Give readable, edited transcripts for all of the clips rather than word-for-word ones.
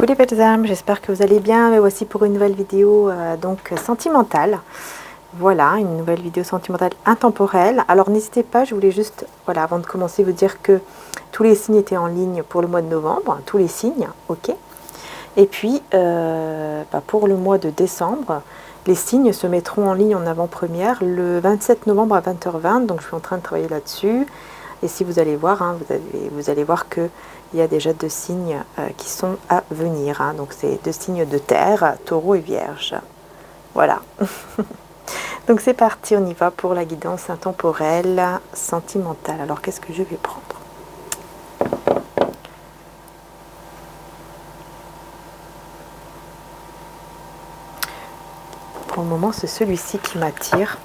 Coucou les belles âmes, j'espère que vous allez bien. Me voici pour une nouvelle vidéo donc sentimentale. Voilà, une nouvelle vidéo sentimentale intemporelle. Alors n'hésitez pas, je voulais juste, voilà, avant de commencer, vous dire que tous les signes étaient en ligne pour le mois de novembre, tous les signes, ok. Et puis, pour le mois de décembre, les signes se mettront en ligne en avant-première le 27 novembre à 20h20, donc je suis en train de travailler là-dessus. Et si vous allez voir, hein, vous allez voir que il y a déjà 2 signes qui sont à venir. Hein. Donc c'est 2 signes de terre, taureau et vierge. Voilà. Donc c'est parti, on y va pour la guidance intemporelle sentimentale. Alors qu'est-ce que je vais prendre? Pour le moment, c'est celui-ci qui m'attire.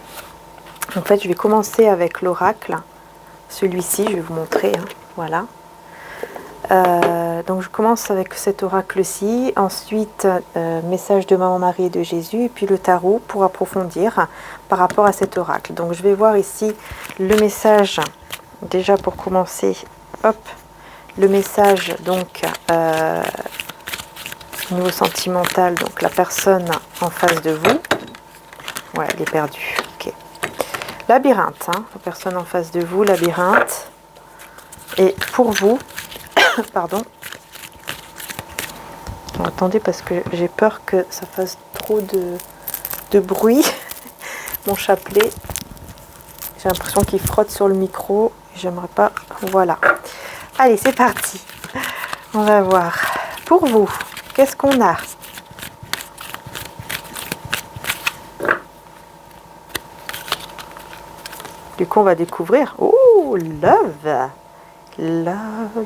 En fait, je vais commencer avec l'oracle. Celui-ci, je vais vous montrer. Hein. Voilà. Donc je commence avec cet oracle-ci, ensuite message de Maman Marie et de Jésus, et puis le tarot pour approfondir par rapport à cet oracle. Donc je vais voir ici le message, déjà pour commencer, hop, le message donc niveau sentimental, donc la personne en face de vous, ouais elle est perdue, ok, labyrinthe, hein, la personne en face de vous, labyrinthe, et pour vous, pardon. Bon, attendez parce que j'ai peur que ça fasse trop de bruit. Mon chapelet, j'ai l'impression qu'il frotte sur le micro. J'aimerais pas. Voilà. Allez, c'est parti. On va voir. Pour vous, qu'est-ce qu'on a? Du coup, on va découvrir. Oh, love. Love.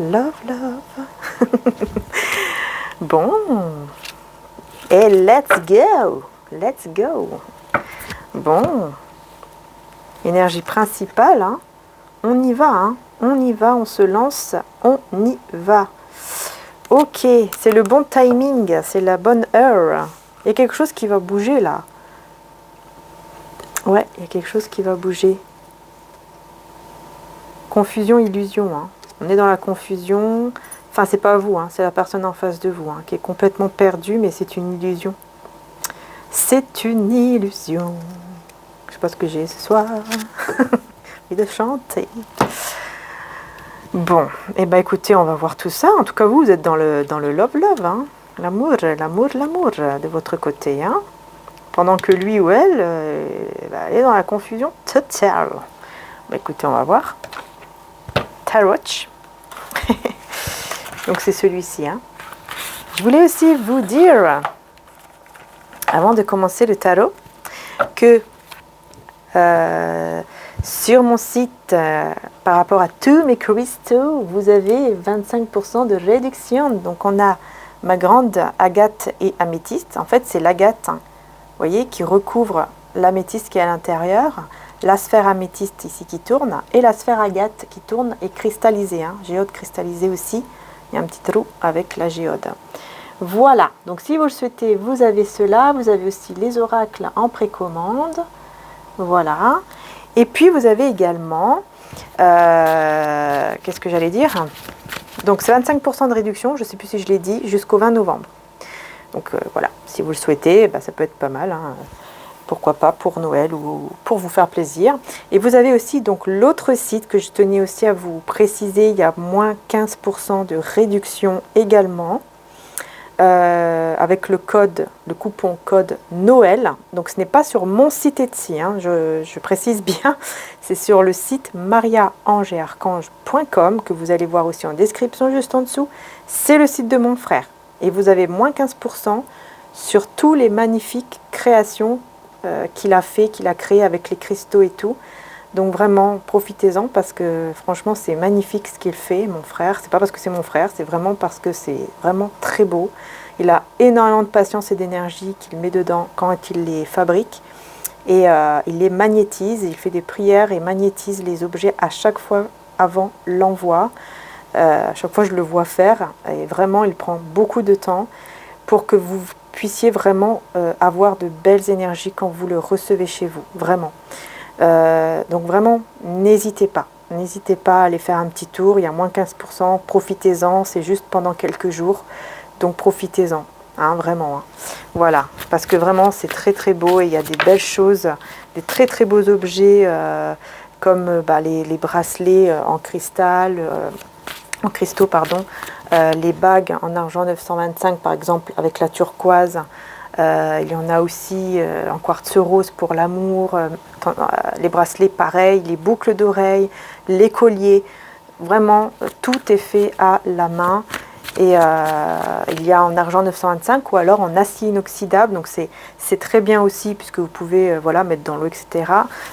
Love, love. Bon. Et let's go. Let's go. Bon. Énergie principale. Hein. On y va. Hein. On y va. On se lance. On y va. Ok. C'est le bon timing. C'est la bonne heure. Il y a quelque chose qui va bouger là. Ouais, il y a quelque chose qui va bouger. Confusion, illusion. Hein. On est dans la confusion. Enfin, c'est pas vous, hein, c'est la personne en face de vous, hein, qui est complètement perdue, mais c'est une illusion. C'est une illusion. Je sais pas ce que j'ai ce soir. Et de chanter. Bon, et ben écoutez, on va voir tout ça. En tout cas, vous êtes dans le love, hein. L'amour, l'amour, l'amour de votre côté. Hein. Pendant que lui ou elle, elle est dans la confusion totale. Ben, écoutez, on va voir. Tarot. Donc c'est celui-ci. Hein. Je voulais aussi vous dire, avant de commencer le tarot, que sur mon site, par rapport à tous mes cristaux, vous avez 25% de réduction. Donc on a ma grande agate et améthyste. En fait, c'est l'agate, hein, vous voyez, qui recouvre l'améthyste qui est à l'intérieur. La sphère améthyste ici qui tourne et la sphère agate qui tourne est cristallisée, hein, géode cristallisée aussi, il y a un petit trou avec la géode. Voilà, donc si vous le souhaitez, vous avez cela, vous avez aussi les oracles en précommande, voilà, et puis vous avez également, qu'est-ce que j'allais dire, donc c'est 25% de réduction, je ne sais plus si je l'ai dit, jusqu'au 20 novembre, donc voilà, si vous le souhaitez, ça peut être pas mal, hein. Pourquoi pas pour Noël ou pour vous faire plaisir. Et vous avez aussi donc l'autre site que je tenais aussi à vous préciser, il y a moins 15% de réduction également, avec le coupon code Noël. Donc ce n'est pas sur mon site Etsy, hein, je précise bien, c'est sur le site mariaangeetarchange.com que vous allez voir aussi en description juste en dessous. C'est le site de mon frère. Et vous avez moins 15% sur tous les magnifiques créations qu'il a créé avec les cristaux et tout. Donc vraiment, profitez-en parce que franchement, c'est magnifique ce qu'il fait, mon frère. C'est pas parce que c'est mon frère, c'est vraiment parce que c'est vraiment très beau. Il a énormément de patience et d'énergie qu'il met dedans quand il les fabrique. Et il les magnétise, il fait des prières et magnétise les objets à chaque fois avant l'envoi. À chaque fois, je le vois faire. Et vraiment, il prend beaucoup de temps pour que vous puissiez vraiment avoir de belles énergies quand vous le recevez chez vous, vraiment. Donc vraiment, n'hésitez pas à aller faire un petit tour, il y a moins 15%, profitez-en, c'est juste pendant quelques jours. Donc profitez-en, hein, vraiment. Hein. Voilà, parce que vraiment c'est très très beau et il y a des belles choses, des très très beaux objets comme les bracelets en cristal, en cristaux, pardon, les bagues en argent 925 par exemple avec la turquoise. Il y en a aussi en quartz rose pour l'amour, les bracelets pareil, les boucles d'oreilles, les colliers. Vraiment, tout est fait à la main. Et il y a en argent 925 ou alors en acier inoxydable. Donc c'est très bien aussi puisque vous pouvez voilà, mettre dans l'eau, etc.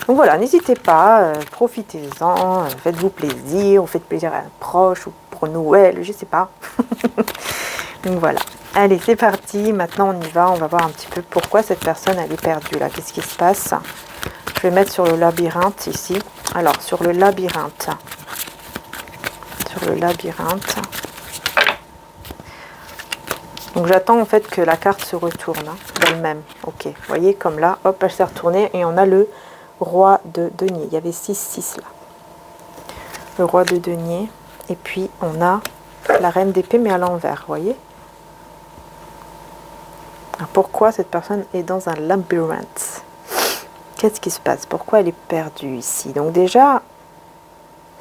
Donc voilà, n'hésitez pas, profitez-en, faites-vous plaisir, ou faites plaisir à un proche ou pour Noël, je ne sais pas. Donc voilà. Allez, c'est parti. Maintenant, on y va. On va voir un petit peu pourquoi cette personne, elle est perdue là. Qu'est-ce qui se passe? Je vais mettre sur le labyrinthe ici. Alors, sur le labyrinthe. Sur le labyrinthe. Donc, j'attends en fait que la carte se retourne hein, d'elle-même. Ok. Vous voyez, comme là, hop, elle s'est retournée. Et on a le roi de denier. Il y avait 6 là. Le roi de denier. Et puis, on a la reine d'épée, mais à l'envers. Vous voyez? Pourquoi cette personne est dans un labyrinthe? Qu'est-ce qui se passe? Pourquoi elle est perdue ici? Donc déjà,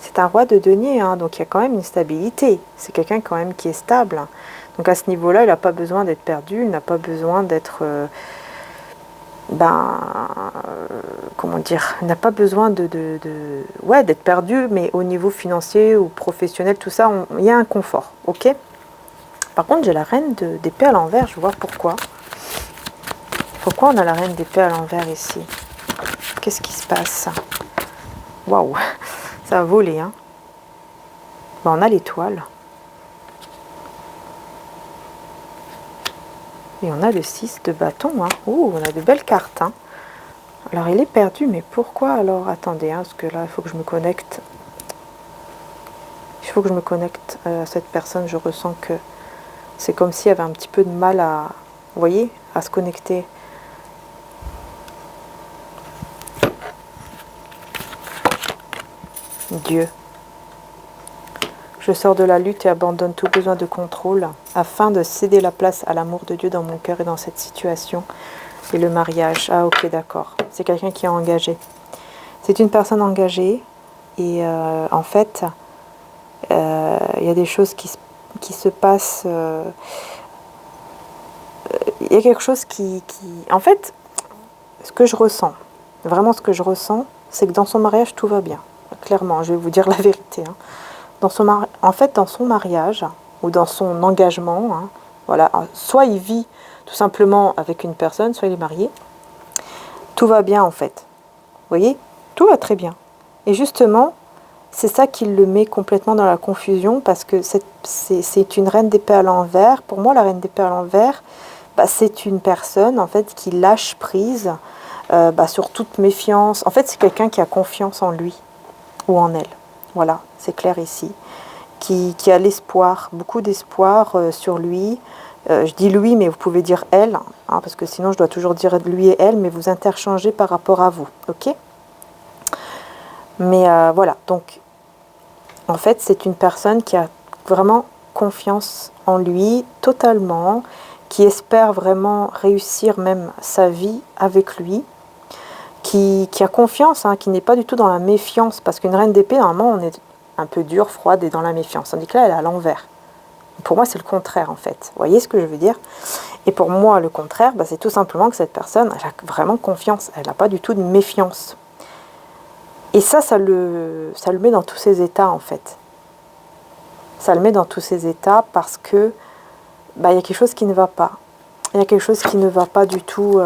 c'est un roi de denier, hein, donc il y a quand même une stabilité. C'est quelqu'un quand même qui est stable. Donc à ce niveau-là, il n'a pas besoin d'être perdu, il n'a pas besoin d'être... comment dire? Il n'a pas besoin ouais, d'être perdu, mais au niveau financier ou professionnel, tout ça, il y a un confort, ok? Par contre, j'ai la reine d'épée à l'envers, je vais voir pourquoi. Pourquoi on a la reine d'épée à l'envers ici? Qu'est-ce qui se passe? Waouh, ça a volé, hein. On a l'étoile. Et on a le 6 de bâton, hein. Oh, on a de belles cartes, hein. Alors, il est perdu, mais pourquoi alors? Attendez, hein, parce que là, il faut que je me connecte. Il faut que je me connecte à cette personne. Je ressens que c'est comme s'il y avait un petit peu de mal à... Vous voyez? À se connecter. Dieu. Je sors de la lutte et abandonne tout besoin de contrôle afin de céder la place à l'amour de Dieu dans mon cœur et dans cette situation. Et le mariage. Ah ok, d'accord. C'est quelqu'un qui est engagé. C'est une personne engagée et en fait, il y a des choses qui se passent. Il y a quelque chose qui... En fait, ce que je ressens, vraiment ce que je ressens, c'est que dans son mariage, tout va bien. Clairement, je vais vous dire la vérité. Hein. En fait, dans son mariage ou dans son engagement, hein, voilà, soit il vit tout simplement avec une personne, soit il est marié. Tout va bien en fait. Vous voyez, tout va très bien. Et justement, c'est ça qui le met complètement dans la confusion parce que c'est une reine d'épée à l'envers. Pour moi, la reine d'épée à l'envers, c'est une personne en fait qui lâche prise sur toute méfiance. En fait, c'est quelqu'un qui a confiance en lui ou en elle. Voilà, c'est clair ici. Qui a l'espoir, beaucoup d'espoir sur lui. Je dis lui, mais vous pouvez dire elle, hein, parce que sinon je dois toujours dire lui et elle, mais vous interchangez par rapport à vous, ok? Mais voilà, donc en fait c'est une personne qui a vraiment confiance en lui totalement, qui espère vraiment réussir même sa vie avec lui, qui a confiance, hein, qui n'est pas du tout dans la méfiance, parce qu'une reine d'épée, normalement, on est un peu dure, froide et dans la méfiance, tandis que là, elle est à l'envers. Pour moi, c'est le contraire, en fait. Vous voyez ce que je veux dire? Et pour moi, le contraire, c'est tout simplement que cette personne, elle a vraiment confiance, elle n'a pas du tout de méfiance. Et ça le met dans tous ses états, en fait. Ça le met dans tous ses états parce que il y a quelque chose qui ne va pas. Il y a quelque chose qui ne va pas du tout...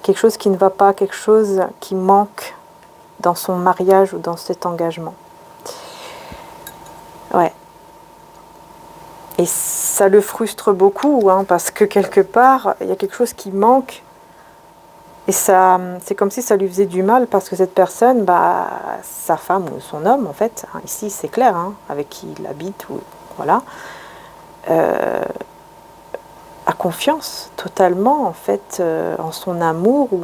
quelque chose qui ne va pas, quelque chose qui manque dans son mariage ou dans cet engagement. Ouais. Et ça le frustre beaucoup, hein, parce que quelque part, il y a quelque chose qui manque. Et ça, c'est comme si ça lui faisait du mal, parce que cette personne, sa femme ou son homme, en fait, hein, ici c'est clair, hein, avec qui il habite, ou, voilà, a confiance totalement, en fait, en son amour ou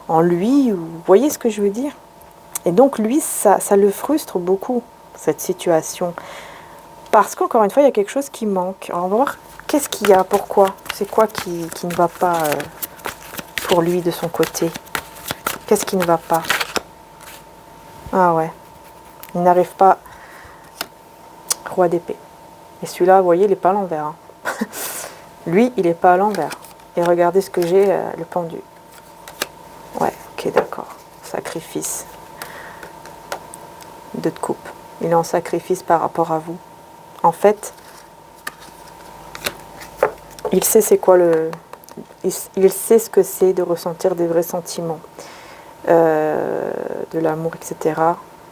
en lui. Ou, vous voyez ce que je veux dire? Et donc lui, ça le frustre beaucoup, cette situation. Parce qu'encore une fois, il y a quelque chose qui manque. Alors, on va voir qu'est-ce qu'il y a, pourquoi. C'est quoi qui ne va pas pour lui de son côté. Qu'est-ce qui ne va pas? Ah ouais, il n'arrive pas. Roi d'épée. Et celui-là, vous voyez, il n'est pas à l'envers. Hein. Lui, il n'est pas à l'envers. Et regardez ce que j'ai, le pendu. Ouais, ok, d'accord. Sacrifice. Deux de coupe. Il est en sacrifice par rapport à vous. En fait, il sait c'est quoi le... Il sait ce que c'est de ressentir des vrais sentiments. De l'amour, etc.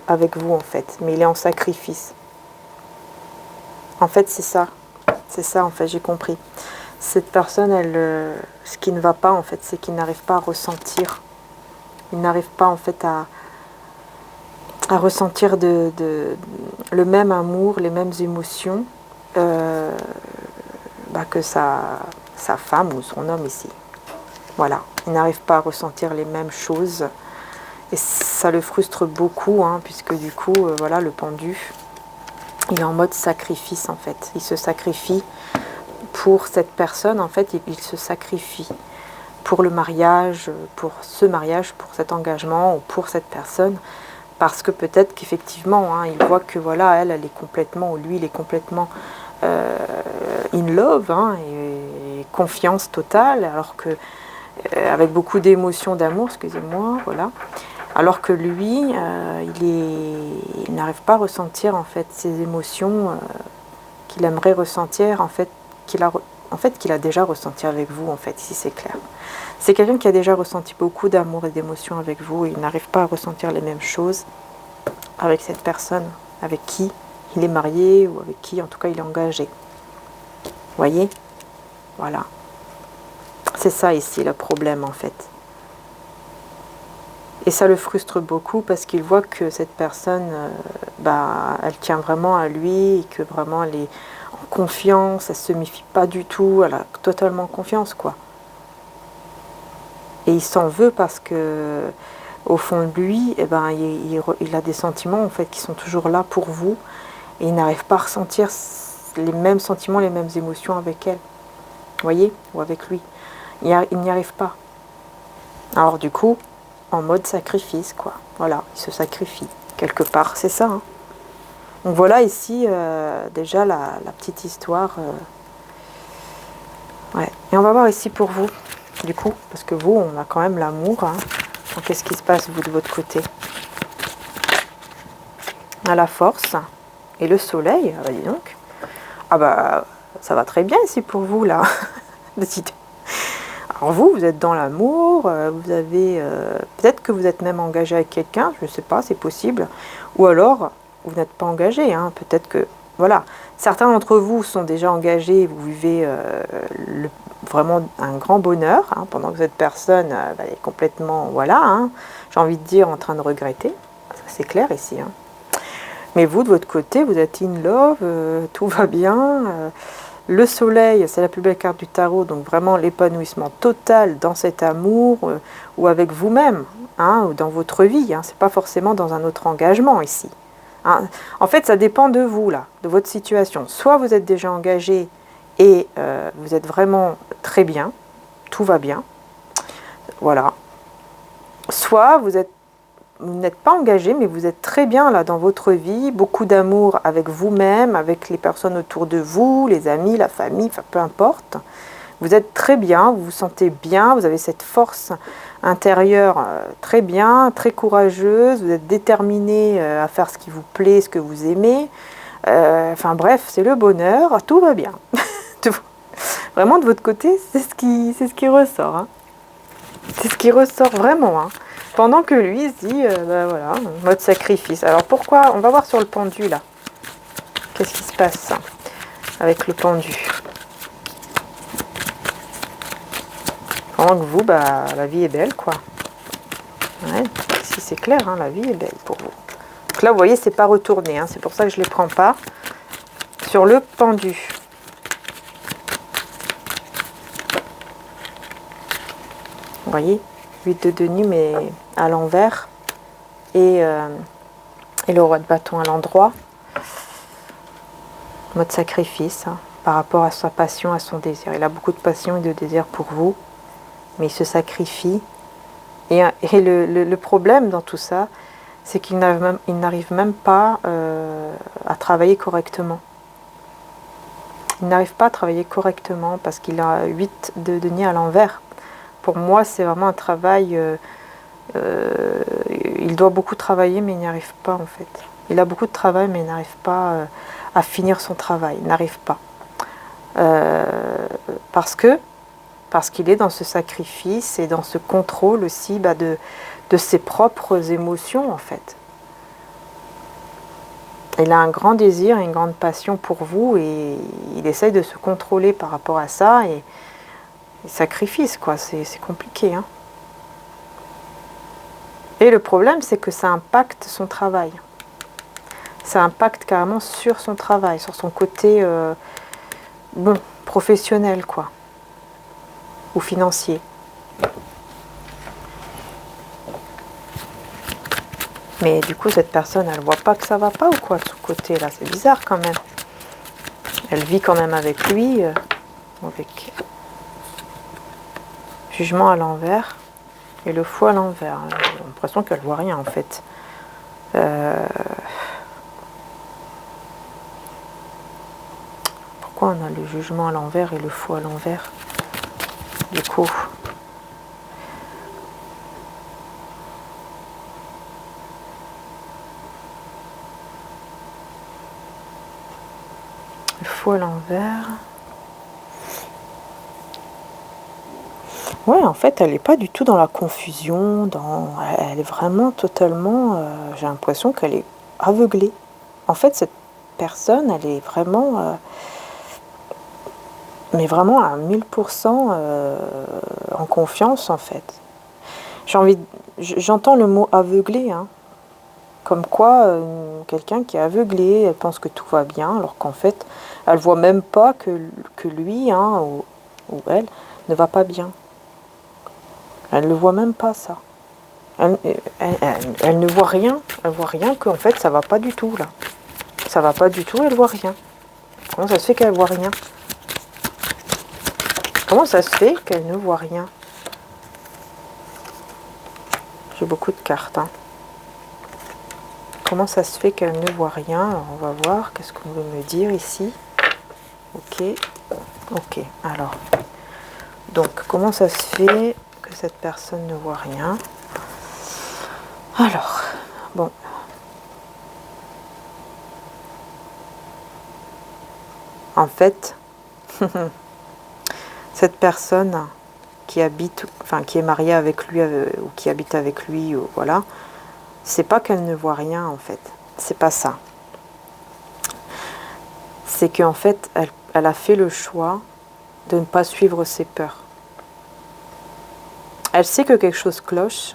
avec vous, en fait. Mais il est en sacrifice. En fait, c'est ça. C'est ça, en fait, j'ai compris. Cette personne, elle, ce qui ne va pas, en fait, c'est qu'il n'arrive pas à ressentir. Il n'arrive pas, en fait, à ressentir le même amour, les mêmes émotions que sa femme ou son homme ici. Voilà. Il n'arrive pas à ressentir les mêmes choses. Et ça le frustre beaucoup, hein, puisque du coup, voilà, le pendu, il est en mode sacrifice, en fait. Il se sacrifie pour cette personne, en fait, il se sacrifie pour le mariage, pour ce mariage, pour cet engagement, ou pour cette personne, parce que peut-être qu'effectivement, hein, il voit que voilà, elle est complètement, ou lui, il est complètement in love, hein, et confiance totale, alors que, avec beaucoup d'émotions, d'amour, excusez-moi, voilà, alors que lui, il n'arrive pas à ressentir, en fait, ces émotions qu'il aimerait ressentir, en fait, qu'il a déjà ressenti avec vous, en fait, ici c'est clair. C'est quelqu'un qui a déjà ressenti beaucoup d'amour et d'émotion avec vous, et il n'arrive pas à ressentir les mêmes choses avec cette personne, avec qui il est marié, ou avec qui, en tout cas, il est engagé. Vous voyez? Voilà. C'est ça, ici, le problème, en fait. Et ça le frustre beaucoup, parce qu'il voit que cette personne, elle tient vraiment à lui, et que vraiment, elle est en confiance, elle ne se méfie pas du tout, elle a totalement confiance, quoi. Et il s'en veut parce que, au fond de lui, il a des sentiments, en fait, qui sont toujours là pour vous, et il n'arrive pas à ressentir les mêmes sentiments, les mêmes émotions avec elle. Vous voyez? Ou avec lui. Il n'y arrive pas. Alors du coup, en mode sacrifice, quoi. Voilà, il se sacrifie, quelque part, c'est ça. Hein. Donc voilà ici, déjà, la petite histoire. Ouais. Et on va voir ici pour vous, du coup, parce que vous, on a quand même l'amour. Hein. Donc qu'est-ce qui se passe, vous, de votre côté? À la force. Et le soleil, dis donc. Ah bah, ça va très bien ici pour vous, là. Alors vous êtes dans l'amour, vous avez... peut-être que vous êtes même engagé avec quelqu'un, je ne sais pas, c'est possible. Ou alors, vous n'êtes pas engagé, hein, peut-être que... Voilà. Certains d'entre vous sont déjà engagés, vous vivez vraiment un grand bonheur, hein, pendant que cette personne est complètement, voilà, hein, j'ai envie de dire, en train de regretter. C'est clair ici, hein. Mais vous, de votre côté, vous êtes in love, tout va bien. Le soleil, c'est la plus belle carte du tarot, donc vraiment l'épanouissement total dans cet amour, ou avec vous-même, hein, ou dans votre vie. Hein, c'est pas forcément dans un autre engagement ici. Hein. En fait, ça dépend de vous, là, de votre situation. Soit vous êtes déjà engagé et vous êtes vraiment très bien, tout va bien, voilà. Soit vous n'êtes pas engagé, mais vous êtes très bien là dans votre vie, beaucoup d'amour avec vous-même, avec les personnes autour de vous, les amis, la famille, enfin peu importe. Vous êtes très bien, vous vous sentez bien, vous avez cette force intérieure très bien, très courageuse, vous êtes déterminé à faire ce qui vous plaît, ce que vous aimez. Enfin bref, c'est le bonheur, tout va bien. Vraiment de votre côté, c'est ce qui ressort. Hein. C'est ce qui ressort vraiment. Hein. Pendant que lui il se dit, voilà, mode sacrifice. Alors pourquoi? On va voir sur le pendu là. Qu'est-ce qui se passe avec le pendu? Pendant que vous, la vie est belle, quoi. Ouais, ici c'est clair, hein, la vie est belle pour vous. Donc là, vous voyez, c'est pas retourné. Hein, c'est pour ça que je ne les prends pas. Sur le pendu. Vous voyez, 8 de denier, mais à l'envers. Et le roi de bâton à l'endroit. mode sacrifice, hein, par rapport à sa passion, à son désir. Il a beaucoup de passion et de désir pour vous, mais il se sacrifie. Et le problème dans tout ça, c'est qu'il n'arrive même pas à travailler correctement. Il n'arrive pas à travailler correctement parce qu'il a 8 de denier à l'envers. Pour moi, c'est vraiment un travail... il doit beaucoup travailler, mais il n'y arrive pas en fait. Il a beaucoup de travail, mais il n'arrive pas à finir son travail. Il n'arrive pas. Parce qu'il est dans ce sacrifice et dans ce contrôle aussi de ses propres émotions en fait. Il a un grand désir et une grande passion pour vous et il essaye de se contrôler par rapport à ça et sacrifice quoi, c'est compliqué. Hein. Et le problème c'est que ça impacte son travail. Ça impacte carrément sur son travail, sur son côté professionnel quoi, ou financier. Mais du coup, cette personne, elle voit pas que ça va pas ou quoi de son côté là. C'est bizarre quand même. Elle vit quand même avec lui, avec jugement à l'envers et le fou à l'envers. J'ai l'impression qu'elle voit rien en fait. Pourquoi on a le jugement à l'envers et le fou à l'envers? Du coup. À l'envers. Ouais, en fait, elle n'est pas du tout dans la confusion, elle est vraiment totalement... j'ai l'impression qu'elle est aveuglée. En fait, cette personne, elle est vraiment... mais vraiment à 1000% en confiance, en fait. J'entends le mot aveuglé, hein. Comme quoi, quelqu'un qui est aveuglé, elle pense que tout va bien, alors qu'en fait, elle voit même pas que lui, hein, ou elle, ne va pas bien. Elle ne voit même pas ça. Elle ne voit rien. Elle voit rien qu'en fait, ça va pas du tout, là. Ça va pas du tout, elle voit rien. Comment ça se fait qu'elle voit rien? Comment ça se fait qu'elle ne voit rien? J'ai beaucoup de cartes, hein. Comment ça se fait qu'elle ne voit rien? Alors on va voir, qu'est-ce qu'on veut me dire ici? Ok, ok, alors. Donc, comment ça se fait que cette personne ne voit rien? Alors, bon. En fait, cette personne qui habite, enfin qui est mariée avec lui, ou qui habite avec lui, ou, voilà, c'est pas qu'elle ne voit rien en fait, c'est pas ça. C'est qu'en fait, elle a fait le choix de ne pas suivre ses peurs. Elle sait que quelque chose cloche,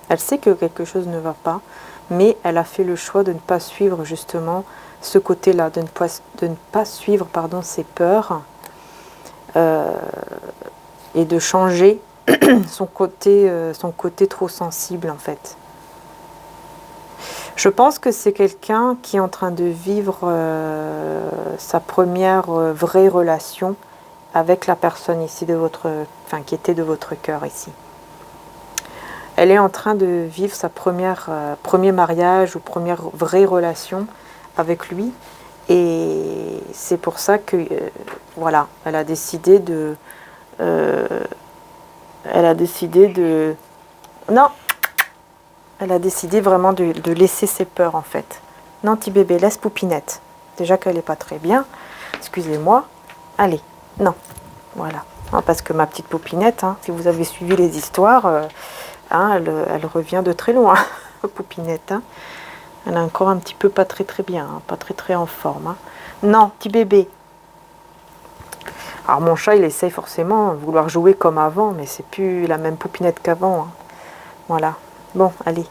elle sait que quelque chose ne va pas, mais elle a fait le choix de ne pas suivre justement ce côté-là, de ne pas suivre pardon, ses peurs et de changer son côté trop sensible en fait. Je pense que c'est quelqu'un qui est en train de vivre sa première vraie relation avec la personne ici de votre, enfin qui était de votre cœur ici. Elle est en train de vivre sa premier mariage ou première vraie relation avec lui, et c'est pour ça que voilà, elle a décidé de, non. Elle a décidé vraiment de laisser ses peurs en fait. Non, petit bébé, laisse Poupinette. Déjà qu'elle n'est pas très bien. Excusez-moi. Allez, non. Voilà. Non, parce que ma petite Poupinette, hein, si vous avez suivi les histoires, hein, elle revient de très loin. Poupinette. Hein. Elle est encore un petit peu pas très bien. Hein, pas très en forme. Hein. Non, petit bébé. Alors mon chat, il essaye forcément de vouloir jouer comme avant, mais c'est plus la même Poupinette qu'avant. Hein. Voilà. Bon, allez.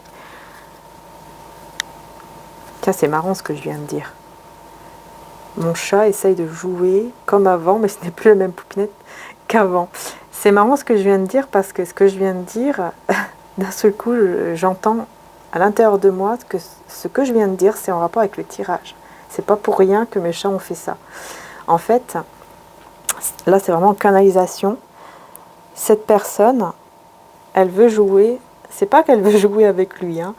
Tiens, c'est marrant ce que je viens de dire. Mon chat essaye de jouer comme avant, mais ce n'est plus la même Poupinette qu'avant. C'est marrant ce que je viens de dire, parce que ce que je viens de dire, d'un seul coup, j'entends à l'intérieur de moi que ce que je viens de dire, c'est en rapport avec le tirage. C'est pas pour rien que mes chats ont fait ça. En fait, là c'est vraiment canalisation. Cette personne, elle veut jouer, c'est pas qu'elle veut jouer avec lui, hein,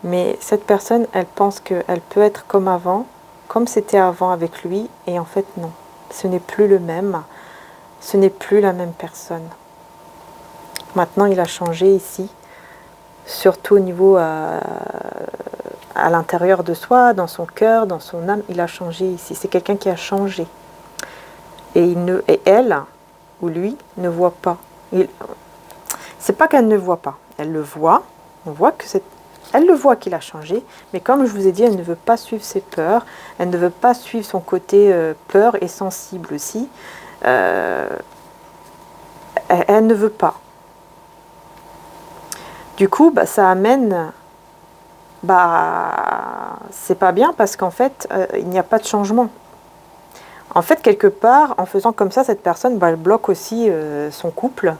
mais cette personne, elle pense qu'elle peut être comme avant, comme c'était avant avec lui, et en fait non, ce n'est plus le même, ce n'est plus la même personne. Maintenant il a changé ici, surtout au niveau à l'intérieur de soi, dans son cœur, dans son âme, il a changé ici. C'est quelqu'un qui a changé. Et elle, ou lui, ne voit pas. C'est pas qu'elle ne voit pas, elle le voit, on voit que elle le voit qu'il a changé, mais comme je vous ai dit, elle ne veut pas suivre ses peurs, elle ne veut pas suivre son côté peur et sensible aussi. Elle ne veut pas. Du coup, ça amène... c'est pas bien parce qu'en fait, il n'y a pas de changement. En fait, quelque part, en faisant comme ça, cette personne, elle bloque aussi son couple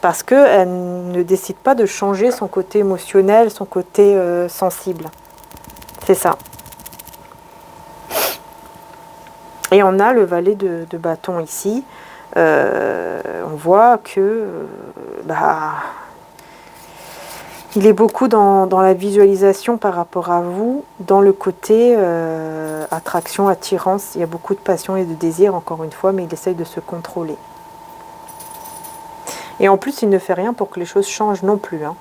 parce qu'elle ne décide pas de changer son côté émotionnel, son côté sensible. C'est ça. Et on a le valet de bâton ici. On voit que il est beaucoup dans la visualisation par rapport à vous, dans le côté attraction, attirance. Il y a beaucoup de passion et de désir, encore une fois, mais il essaye de se contrôler. Et en plus, il ne fait rien pour que les choses changent non plus. Hein.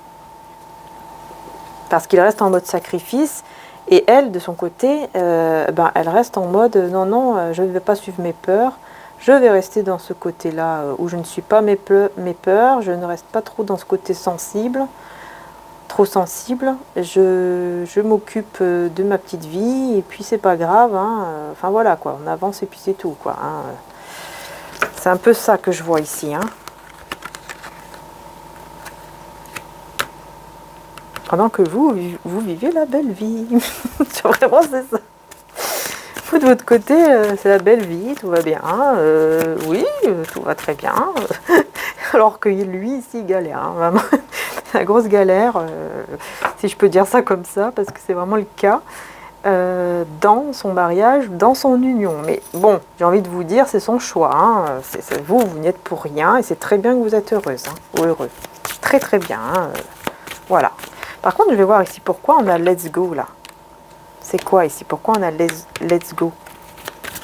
Parce qu'il reste en mode sacrifice. Et elle, de son côté, elle reste en mode non, je ne vais pas suivre mes peurs. Je vais rester dans ce côté-là où je ne suis pas mes peurs. Je ne reste pas trop dans ce côté sensible. Trop sensible. Je m'occupe de ma petite vie. Et puis, c'est pas grave. Hein. Enfin, voilà, quoi. On avance et puis c'est tout, quoi. Hein. C'est un peu ça que je vois ici, hein. Pendant que vous vivez la belle vie. Vraiment, c'est ça. Vous, de votre côté, c'est la belle vie, tout va bien. Oui, tout va très bien. Alors que lui, ici, il galère. Hein, vraiment, c'est la grosse galère, si je peux dire ça comme ça, parce que c'est vraiment le cas. Dans son mariage, dans son union. Mais bon, j'ai envie de vous dire, c'est son choix. Hein. Vous n'y êtes pour rien, et c'est très bien que vous êtes heureuse, hein, ou heureux. Très très bien. Hein, voilà. Par contre, je vais voir ici pourquoi on a let's go là. C'est quoi ici? Pourquoi on a let's go?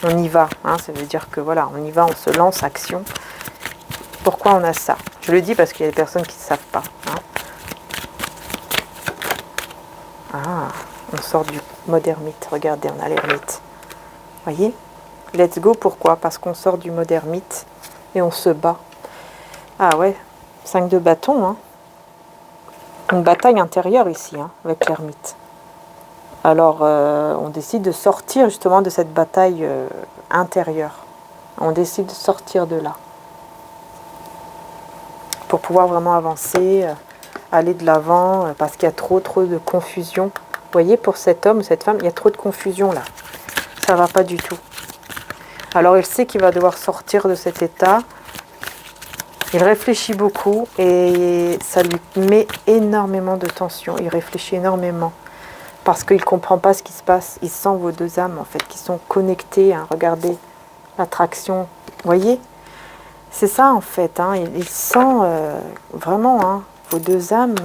On y va. Hein, ça veut dire que voilà, on y va, on se lance, action. Pourquoi on a ça? Je le dis parce qu'il y a des personnes qui ne savent pas. Hein. Ah, on sort du mode ermite. Regardez, on a l'ermite. Voyez? Let's go, pourquoi? Parce qu'on sort du mode ermite et on se bat. Ah ouais, 5 de bâton, hein. Une bataille intérieure ici, hein, avec l'ermite. Alors, on décide de sortir justement de cette bataille intérieure. On décide de sortir de là. Pour pouvoir vraiment avancer, aller de l'avant, parce qu'il y a trop de confusion. Vous voyez, pour cet homme ou cette femme, il y a trop de confusion là. Ça ne va pas du tout. Alors, il sait qu'il va devoir sortir de cet état. Il réfléchit beaucoup et ça lui met énormément de tension. Il réfléchit énormément parce qu'il ne comprend pas ce qui se passe. Il sent vos deux âmes en fait qui sont connectées. Hein. Regardez l'attraction. Vous voyez? C'est ça en fait. Hein. Il sent vraiment hein, vos deux âmes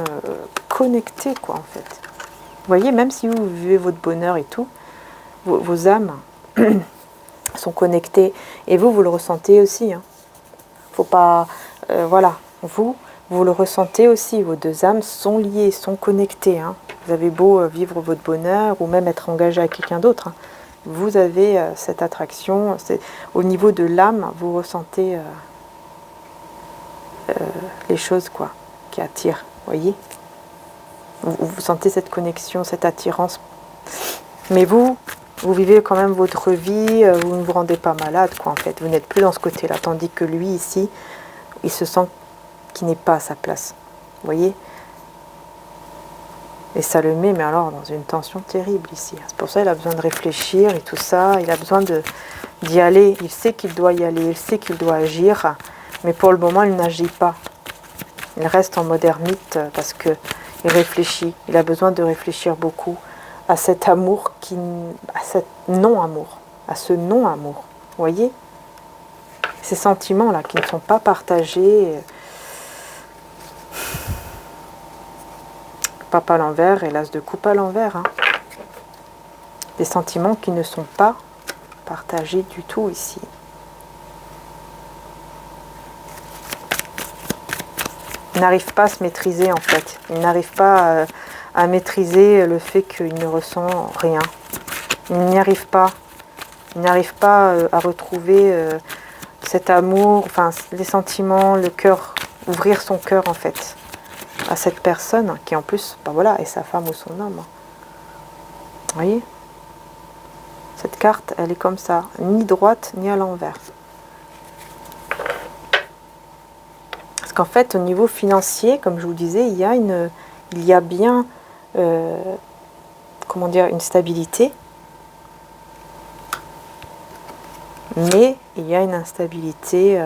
connectées quoi en fait. Vous voyez, même si vous vivez votre bonheur et tout, vos âmes sont connectées et vous le ressentez aussi. Hein. Faut pas... voilà, vous le ressentez aussi, vos deux âmes sont liées, sont connectées. Hein. Vous avez beau vivre votre bonheur ou même être engagé à quelqu'un d'autre, hein. Vous avez cette attraction, au niveau de l'âme, vous ressentez les choses quoi, qui attirent, voyez. Vous sentez cette connexion, cette attirance. Mais vous vivez quand même votre vie, vous ne vous rendez pas malade quoi en fait, vous n'êtes plus dans ce côté-là, tandis que lui ici, il se sent qu'il n'est pas à sa place. Vous voyez? Et ça le met, mais alors, dans une tension terrible ici. C'est pour ça qu'il a besoin de réfléchir et tout ça. Il a besoin d'y aller. Il sait qu'il doit y aller. Il sait qu'il doit agir. Mais pour le moment, il n'agit pas. Il reste en mode ermite parce qu'il réfléchit. Il a besoin de réfléchir beaucoup à cet amour, à cet non-amour, à ce non-amour. Vous voyez? Ces sentiments-là qui ne sont pas partagés. Pape à l'envers et l'as de coupe à l'envers. Hein. Des sentiments qui ne sont pas partagés du tout ici. Il n'arrive pas à se maîtriser en fait. Il n'arrive pas à maîtriser le fait qu'il ne ressent rien. Il n'y arrive pas. Il n'arrive pas à retrouver cet amour, enfin les sentiments, le cœur, ouvrir son cœur en fait à cette personne qui en plus, ben voilà, est sa femme ou son homme. Vous voyez? Cette carte, elle est comme ça, ni droite ni à l'envers. Parce qu'en fait, au niveau financier, comme je vous disais, il y a bien, comment dire, une stabilité. Mais il y a une instabilité.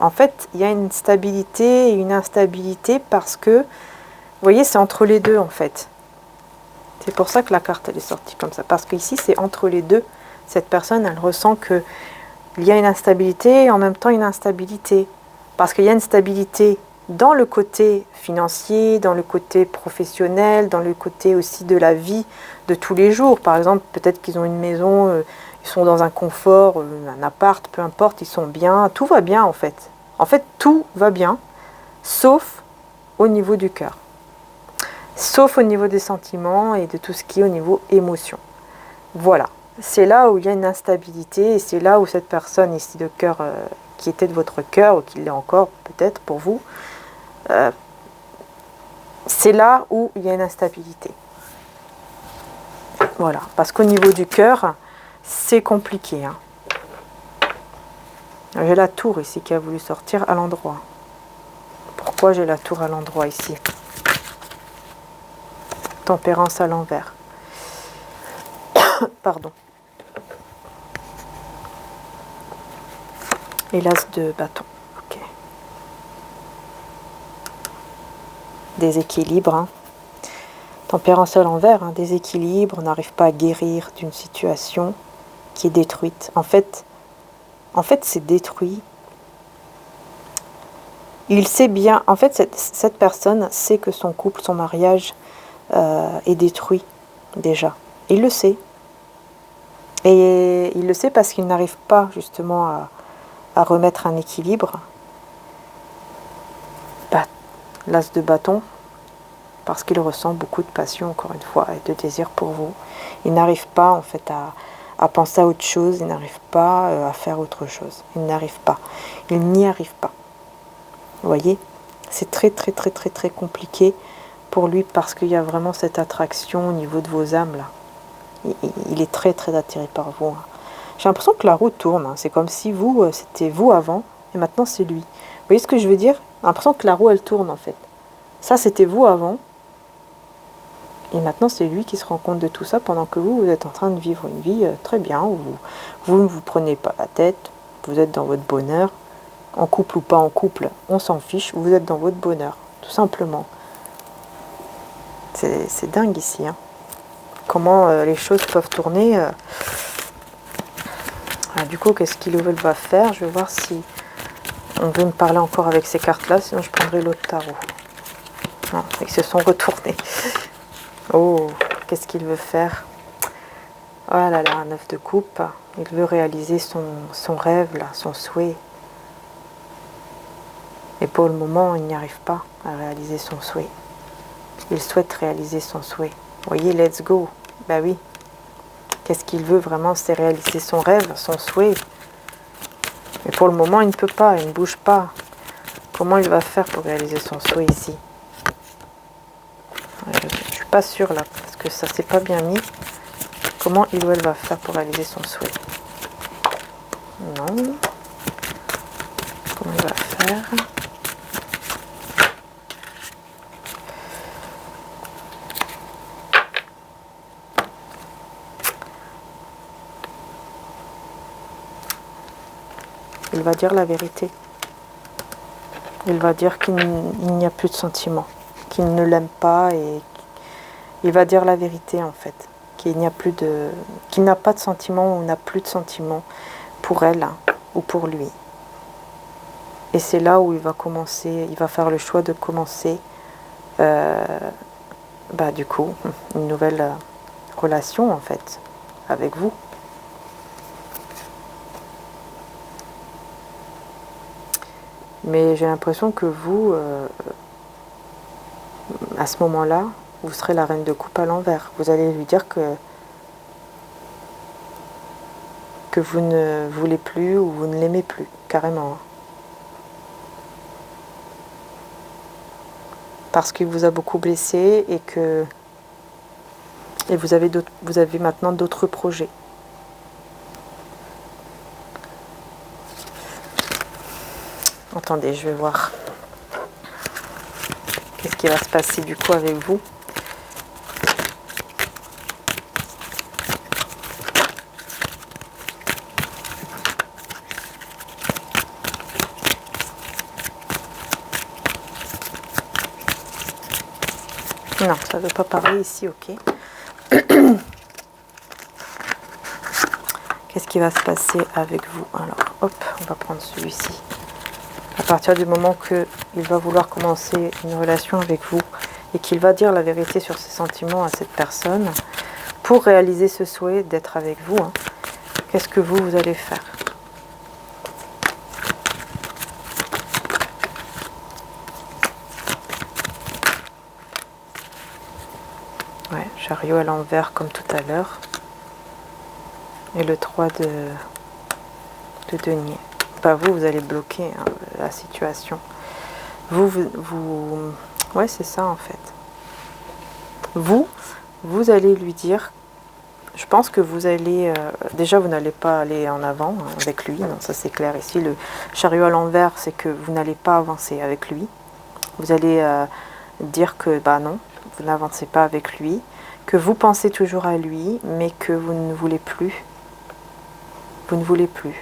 En fait, il y a une stabilité et une instabilité parce que, vous voyez, c'est entre les deux en fait. C'est pour ça que la carte elle est sortie comme ça. Parce qu'ici, c'est entre les deux. Cette personne, elle ressent qu'il y a une instabilité et en même temps une instabilité. Parce qu'il y a une stabilité dans le côté financier, dans le côté professionnel, dans le côté aussi de la vie de tous les jours. Par exemple, peut-être qu'ils ont une maison, ils sont dans un confort, un appart, peu importe, ils sont bien, tout va bien en fait. En fait, tout va bien, sauf au niveau du cœur. Sauf au niveau des sentiments et de tout ce qui est au niveau émotion. Voilà, c'est là où il y a une instabilité et c'est là où cette personne ici de cœur, qui était de votre cœur ou qui l'est encore peut-être pour vous, c'est là où il y a une instabilité. Voilà, parce qu'au niveau du cœur, c'est compliqué. Hein. J'ai la tour ici qui a voulu sortir à l'endroit. Pourquoi j'ai la tour à l'endroit ici? Tempérance à l'envers. Pardon. Et l'as de bâton. Ok. Déséquilibre. Hein. Tempérance à l'envers, hein. Déséquilibre. On n'arrive pas à guérir d'une situation qui est détruite. En fait c'est détruit. Il sait bien, en fait, cette personne sait que son couple, son mariage est détruit déjà. Il le sait. Et il le sait parce qu'il n'arrive pas justement à remettre un équilibre. L'as de bâton, parce qu'il ressent beaucoup de passion, encore une fois, et de désir pour vous. Il n'arrive pas, en fait, à penser à autre chose. Il n'arrive pas à faire autre chose. Il n'arrive pas. Il n'y arrive pas. Vous voyez? C'est très, très, très, très, très compliqué pour lui parce qu'il y a vraiment cette attraction au niveau de vos âmes, là. Il est très, très attiré par vous. Hein. J'ai l'impression que la roue tourne. Hein. C'est comme si vous, c'était vous avant, et maintenant c'est lui. Vous voyez ce que je veux dire? J'ai l'impression que la roue, elle tourne, en fait. Ça, c'était vous avant. Et maintenant, c'est lui qui se rend compte de tout ça pendant que vous êtes en train de vivre une vie très bien, où vous ne vous prenez pas la tête, vous êtes dans votre bonheur. En couple ou pas en couple, on s'en fiche, vous êtes dans votre bonheur, tout simplement. C'est dingue ici. Hein. Comment les choses peuvent tourner. Alors, du coup, qu'est-ce qu'il va faire? Je vais voir si on veut me parler encore avec ces cartes-là, sinon je prendrai l'autre tarot. Non, ils se sont retournés. Oh, qu'est-ce qu'il veut faire? Oh là là, 9 de coupe. Il veut réaliser son rêve, là, son souhait. Et pour le moment, il n'y arrive pas à réaliser son souhait. Il souhaite réaliser son souhait. Vous voyez, let's go. Ben oui. Qu'est-ce qu'il veut vraiment? C'est réaliser son rêve, son souhait. Mais pour le moment, il ne peut pas, il ne bouge pas. Comment il va faire pour réaliser son souhait ici? Je ne suis pas sûre là, parce que ça ne s'est pas bien mis. Comment il ou elle va faire pour réaliser son souhait? Non. Comment il va faire? Il va dire la vérité. Il va dire qu'il n'y a plus de sentiments, qu'il ne l'aime pas et il va dire la vérité en fait. qu'il n'a pas de sentiments ou n'a plus de sentiments pour elle ou pour lui. Et c'est là où il va faire le choix de commencer du coup une nouvelle relation en fait avec vous. Mais j'ai l'impression que vous, à ce moment-là, vous serez la reine de coupe à l'envers. Vous allez lui dire que vous ne voulez plus ou vous ne l'aimez plus, carrément. Parce qu'il vous a beaucoup blessé et vous avez maintenant d'autres projets. Attendez, je vais voir. Qu'est-ce qui va se passer du coup avec vous? Non, ça ne veut pas parler ici, ok. Qu'est-ce qui va se passer avec vous? Alors, hop, on va prendre celui-ci. À partir du moment qu'il va vouloir commencer une relation avec vous et qu'il va dire la vérité sur ses sentiments à cette personne, pour réaliser ce souhait d'être avec vous, qu'est-ce que vous allez faire? Ouais, chariot à l'envers comme tout à l'heure. Et le 3 de denier. Vous allez bloquer la situation. Ouais, c'est ça en fait. Vous allez lui dire, je pense que vous allez, déjà vous n'allez pas aller en avant avec lui, non, ça c'est clair ici. Le chariot à l'envers, c'est que vous n'allez pas avancer avec lui. Vous allez dire que non, vous n'avancez pas avec lui, que vous pensez toujours à lui, mais que vous ne voulez plus. Vous ne voulez plus.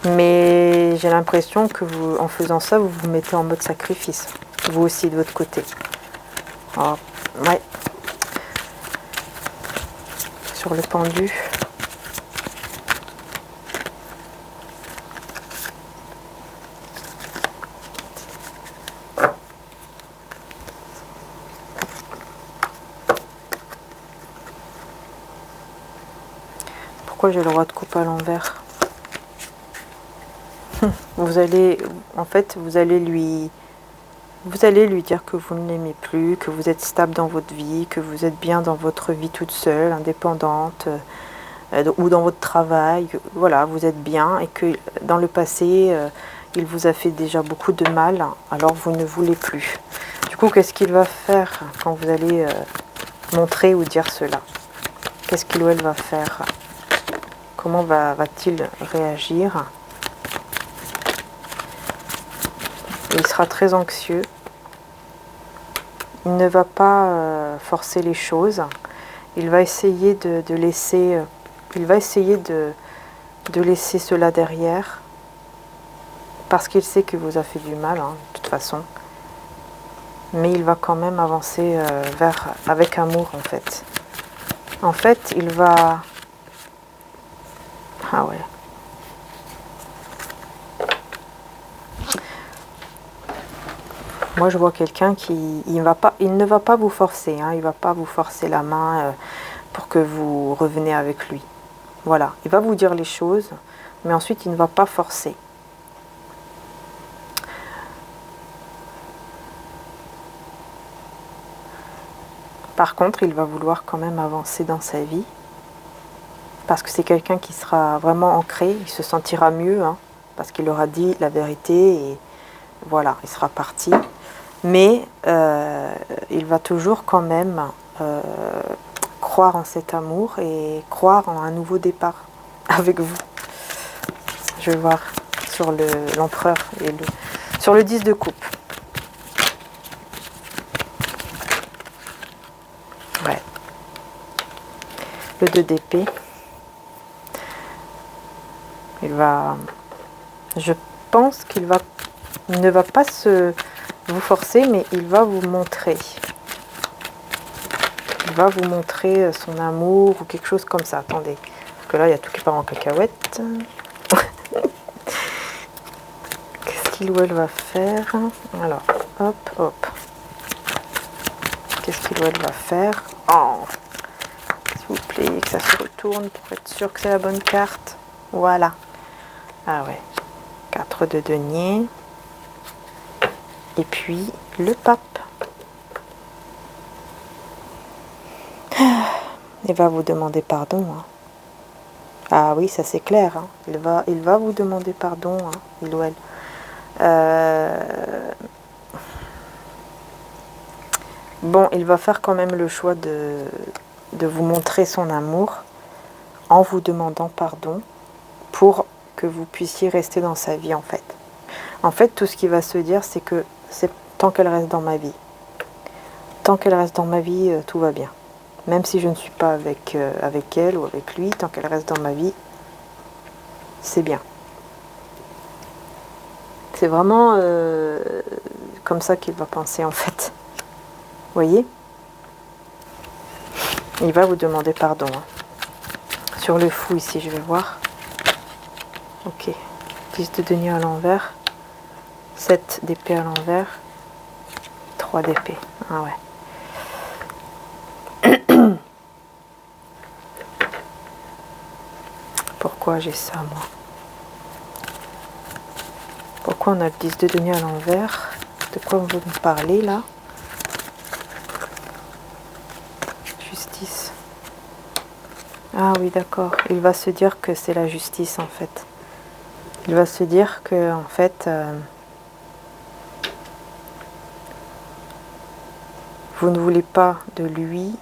Mais j'ai l'impression que vous, en faisant ça, vous vous mettez en mode sacrifice. Vous aussi de votre côté. Alors, ouais. Sur le pendu. Pourquoi j'ai le roi de coupe à l'envers? Vous allez lui dire que vous ne l'aimez plus, que vous êtes stable dans votre vie, que vous êtes bien dans votre vie toute seule, indépendante, ou dans votre travail. Voilà, vous êtes bien et que dans le passé, il vous a fait déjà beaucoup de mal, alors vous ne voulez plus. Du coup, qu'est-ce qu'il va faire quand vous allez montrer ou dire cela? Qu'est-ce qu'il ou elle va faire? Comment va-t-il réagir? Il sera très anxieux. Il ne va pas forcer les choses. Il va essayer de laisser cela derrière parce qu'il sait qu'il vous a fait du mal, de toute façon. Mais il va quand même avancer avec amour, en fait. En fait, il va... Ah ouais. Moi, je vois quelqu'un qui il ne va pas vous forcer, il ne va pas vous forcer la main pour que vous reveniez avec lui. Voilà, il va vous dire les choses, mais ensuite, il ne va pas forcer. Par contre, il va vouloir quand même avancer dans sa vie, parce que c'est quelqu'un qui sera vraiment ancré, il se sentira mieux, parce qu'il aura dit la vérité, et voilà, il sera parti. Mais il va toujours quand même croire en cet amour et croire en un nouveau départ avec vous. Je vais voir sur l'empereur et sur le 10 de coupe. Ouais. Le 2 d'épée. Je pense qu'il ne va pas vous forcer, mais il va vous montrer. il va vous montrer son amour ou quelque chose comme ça. Attendez, parce que là, il y a tout qui part en cacahuète. Qu'est-ce qu'il ou elle va faire? Alors, hop, hop. Qu'est-ce qu'il ou elle va faire? Oh, s'il vous plaît, que ça se retourne pour être sûr que c'est la bonne carte. Voilà. Ah ouais. 4 de denier. Et puis, le pape. Il va vous demander pardon. Hein. Ah oui, ça c'est clair. Hein. Il va vous demander pardon, hein, il ou elle. Bon, il va faire quand même le choix de vous montrer son amour en vous demandant pardon pour que vous puissiez rester dans sa vie en fait. En fait, tout ce qu'il va se dire, c'est que c'est tant qu'elle reste dans ma vie. Tant qu'elle reste dans ma vie, tout va bien. Même si je ne suis pas avec elle ou avec lui, tant qu'elle reste dans ma vie, c'est bien. C'est vraiment comme ça qu'il va penser en fait. Vous voyez? Il va vous demander pardon. Hein. Sur le fou ici, je vais voir. Ok. 10 de denier à l'envers. 7 d'épée à l'envers. 3 d'épée. Ah ouais. Pourquoi j'ai ça, moi? Pourquoi on a le 10 de denier à l'envers? De quoi on veut me parler, là? Justice. Ah oui, d'accord. Il va se dire que c'est la justice, en fait. Il va se dire que, en fait, vous ne voulez pas de lui.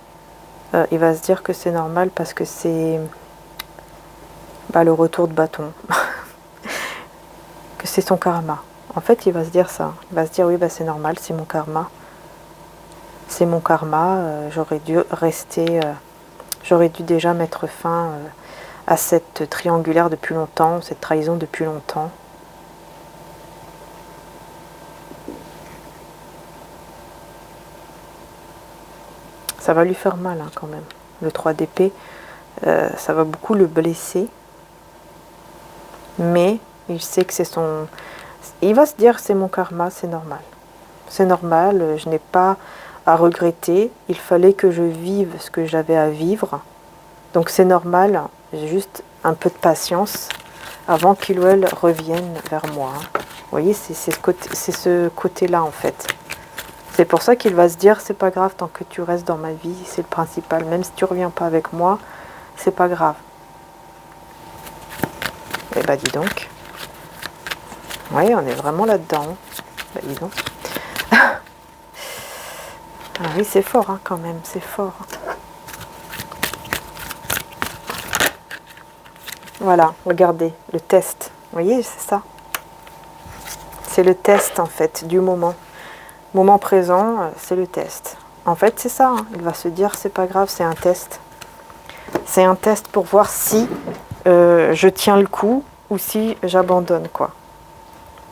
Il va se dire que c'est normal parce que c'est le retour de bâton. Que c'est son karma. En fait, il va se dire ça. Il va se dire, oui, c'est normal, c'est mon karma. C'est mon karma. J'aurais dû rester... j'aurais dû déjà mettre fin à cette triangulaire depuis longtemps, cette trahison depuis longtemps. Ça va lui faire mal hein, quand même. Le 3 d'épée, ça va beaucoup le blesser. Mais il sait que c'est son... Il va se dire c'est mon karma, c'est normal. C'est normal, je n'ai pas à regretter. Il fallait que je vive ce que j'avais à vivre. Donc c'est normal, j'ai juste un peu de patience avant qu'il ou elle revienne vers moi. Vous voyez, c'est ce côté-là en fait. C'est pour ça qu'il va se dire c'est pas grave tant que tu restes dans ma vie, c'est le principal. Même si tu reviens pas avec moi, c'est pas grave. Eh ben dis donc. Oui, on est vraiment là-dedans. Ben dis donc. Ah oui, c'est fort hein, quand même, c'est fort. Voilà, regardez, le test. Vous voyez, c'est ça. C'est le test en fait du moment. Moment présent, c'est le test. En fait, c'est ça. Hein. Il va se dire, c'est pas grave, c'est un test. C'est un test pour voir si je tiens le coup ou si j'abandonne, quoi.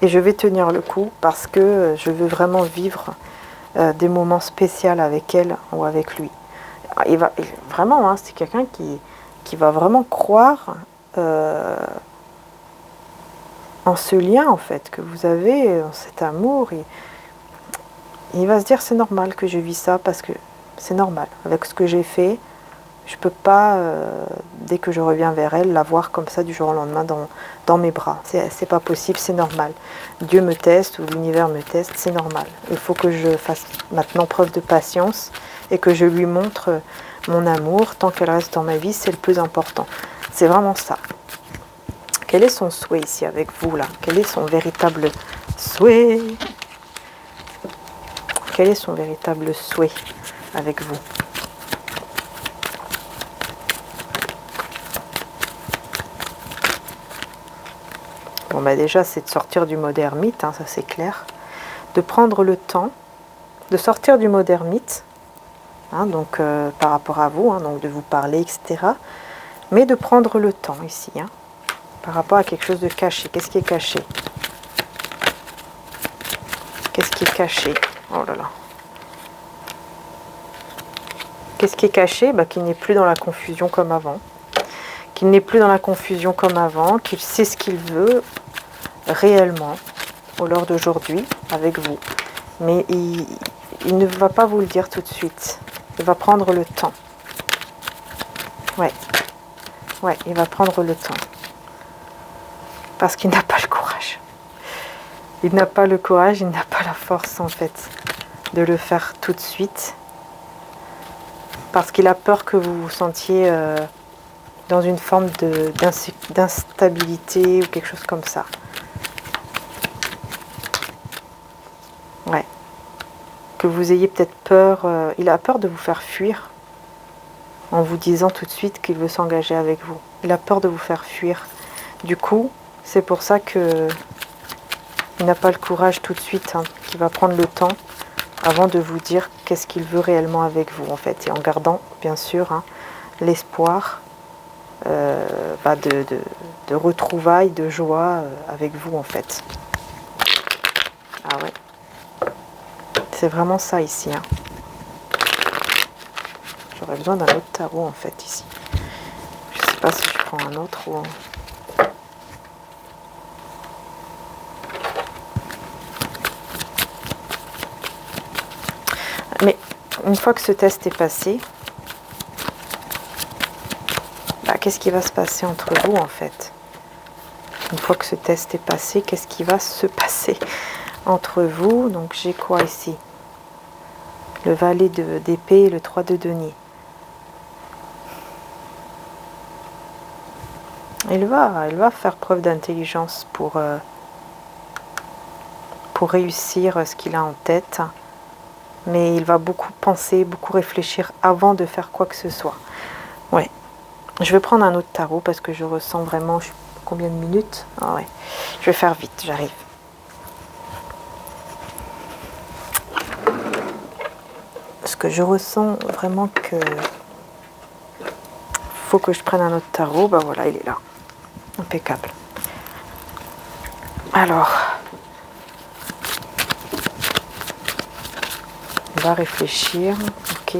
Et je vais tenir le coup parce que je veux vraiment vivre des moments spéciaux avec elle ou avec lui. Vraiment, hein, c'est quelqu'un qui va vraiment croire en ce lien, en fait, que vous avez, en cet amour. Il va se dire, c'est normal que je vis ça parce que c'est normal. Avec ce que j'ai fait, je ne peux pas, dès que je reviens vers elle, la voir comme ça du jour au lendemain dans mes bras. C'est pas possible, c'est normal. Dieu me teste ou l'univers me teste, c'est normal. Il faut que je fasse maintenant preuve de patience et que je lui montre mon amour. Tant qu'elle reste dans ma vie, c'est le plus important. C'est vraiment ça. Quel est son souhait ici avec vous, là? Quel est son véritable souhait? Quel est son véritable souhait avec vous? Bon, déjà, c'est de sortir du mode ermite, hein, ça c'est clair. De prendre le temps, de sortir du mode ermite, hein, donc par rapport à vous, hein, donc de vous parler, etc. Mais de prendre le temps ici, hein, par rapport à quelque chose de caché. Qu'est-ce qui est caché? Qu'est-ce qui est caché? Oh là là. Qu'est-ce qui est caché? Qu'il n'est plus dans la confusion comme avant. Qu'il n'est plus dans la confusion comme avant, qu'il sait ce qu'il veut réellement au l'heure d'aujourd'hui avec vous. Mais il ne va pas vous le dire tout de suite. Il va prendre le temps. Ouais, il va prendre le temps. Parce qu'il n'a pas le courage. Il n'a pas le courage, il n'a pas la force en fait de le faire tout de suite. Parce qu'il a peur que vous vous sentiez dans une forme d'instabilité ou quelque chose comme ça. Ouais. Que vous ayez peut-être peur. Il a peur de vous faire fuir en vous disant tout de suite qu'il veut s'engager avec vous. Il a peur de vous faire fuir. Du coup, c'est pour ça que il n'a pas le courage tout de suite, hein, qu'il va prendre le temps avant de vous dire qu'est-ce qu'il veut réellement avec vous en fait. Et en gardant bien sûr hein, l'espoir de retrouvailles, de joie avec vous en fait. Ah ouais. C'est vraiment ça ici. Hein. J'aurais besoin d'un autre tarot en fait ici. Je sais pas si je prends un autre ou... Mais une fois que ce test est passé, qu'est-ce qui va se passer entre vous en fait? Une fois que ce test est passé, qu'est-ce qui va se passer entre vous? Donc j'ai quoi ici? Le valet d'épée et le 3 de denier. Il va faire preuve d'intelligence pour réussir ce qu'il a en tête. Mais il va beaucoup penser, beaucoup réfléchir avant de faire quoi que ce soit. Ouais. Je vais prendre un autre tarot parce que je ressens vraiment... Combien de minutes? Ah ouais. Je vais faire vite, j'arrive. Parce que je ressens vraiment que... faut que je prenne un autre tarot. Voilà, il est là. Impeccable. Alors... on va réfléchir. Ok.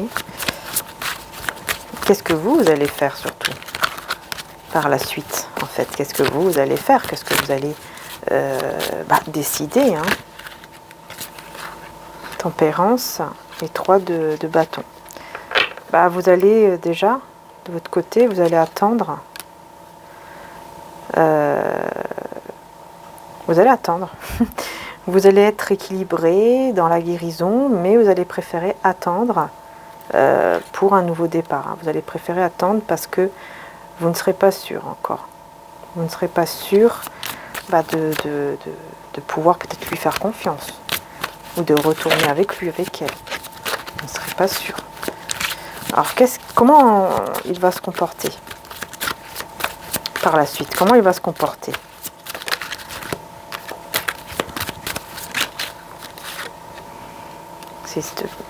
Qu'est-ce que vous allez faire surtout par la suite en fait? Qu'est-ce que vous allez faire? Qu'est-ce que vous allez décider hein? Tempérance et 3 de bâton. Vous allez déjà, de votre côté, vous allez attendre. Vous allez attendre. Vous allez être équilibré dans la guérison, mais vous allez préférer attendre pour un nouveau départ. Hein. Vous allez préférer attendre parce que vous ne serez pas sûr encore. Vous ne serez pas sûr de pouvoir peut-être lui faire confiance ou de retourner avec lui, avec elle. Vous ne serez pas sûr. Alors, comment il va se comporter par la suite? Comment il va se comporter?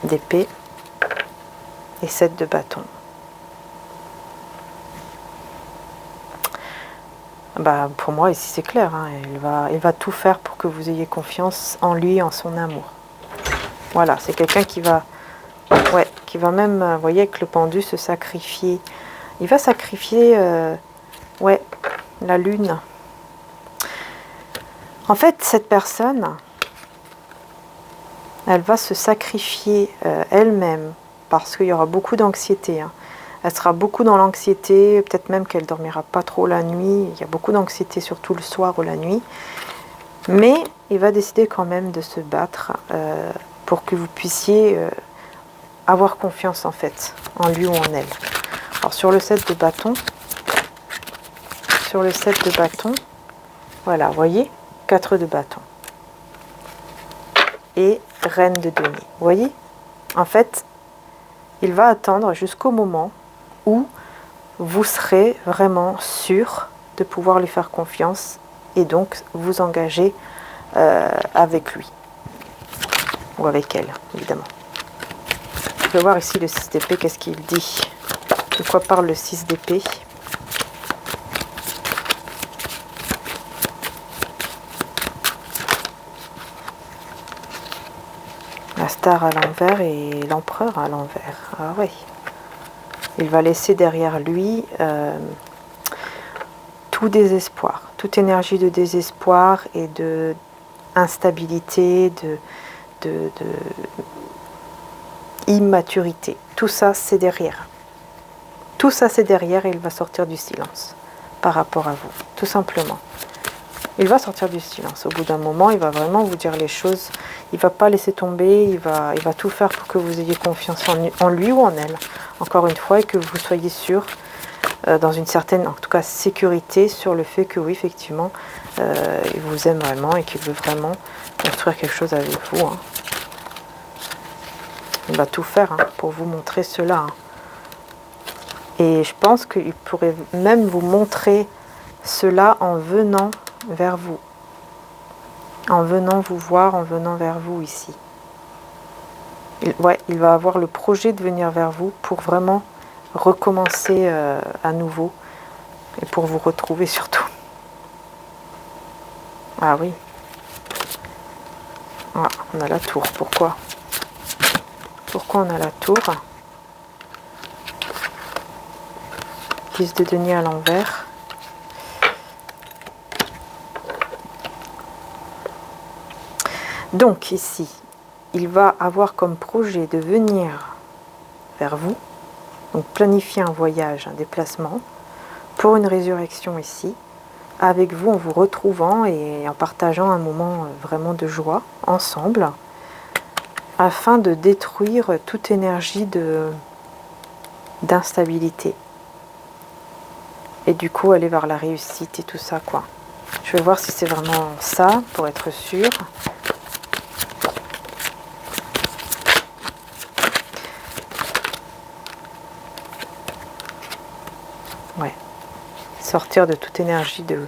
D'épée et 7 de bâton. Pour moi ici c'est clair, hein, il va tout faire pour que vous ayez confiance en lui, en son amour. Voilà, c'est quelqu'un qui va même, vous voyez, avec le pendu, se sacrifier. Il va sacrifier la lune. En fait, cette personne, elle va se sacrifier elle-même parce qu'il y aura beaucoup d'anxiété. Hein. Elle sera beaucoup dans l'anxiété, peut-être même qu'elle ne dormira pas trop la nuit. Il y a beaucoup d'anxiété, surtout le soir ou la nuit. Mais il va décider quand même de se battre pour que vous puissiez avoir confiance en fait, en lui ou en elle. Alors sur le 7 de bâton, voilà, vous voyez, 4 de bâton. Et reine de denier. Vous voyez? En fait, il va attendre jusqu'au moment où vous serez vraiment sûr de pouvoir lui faire confiance et donc vous engager avec lui. Ou avec elle, évidemment. Je vais voir ici le 6 d'épée, qu'est-ce qu'il dit? De quoi parle le 6 d'épée? La star à l'envers et l'empereur à l'envers. Ah oui. Il va laisser derrière lui tout désespoir, toute énergie de désespoir et de instabilité, de immaturité. Tout ça, c'est derrière. Tout ça, c'est derrière et il va sortir du silence par rapport à vous, tout simplement. Il va sortir du silence. Au bout d'un moment, il va vraiment vous dire les choses. Il ne va pas laisser tomber, il va tout faire pour que vous ayez confiance en lui ou en elle, encore une fois, et que vous soyez sûr, dans une certaine, en tout cas, sécurité sur le fait que oui, effectivement, il vous aime vraiment et qu'il veut vraiment construire quelque chose avec vous. Hein. Il va tout faire pour vous montrer cela. Hein. Et je pense qu'il pourrait même vous montrer cela en venant vers vous, en venant vous voir, en venant vers vous ici. Il va avoir le projet de venir vers vous pour vraiment recommencer à nouveau et pour vous retrouver surtout. Ah oui. Ah, on a la tour. Pourquoi? Pourquoi on a la tour? 10 de denier à l'envers. Donc ici, il va avoir comme projet de venir vers vous, donc planifier un voyage, un déplacement, pour une résurrection ici, avec vous en vous retrouvant et en partageant un moment vraiment de joie ensemble, afin de détruire toute énergie d'instabilité. Et du coup aller vers la réussite et tout ça quoi. Je vais voir si c'est vraiment ça, pour être sûr. Ouais. Sortir de toute énergie de...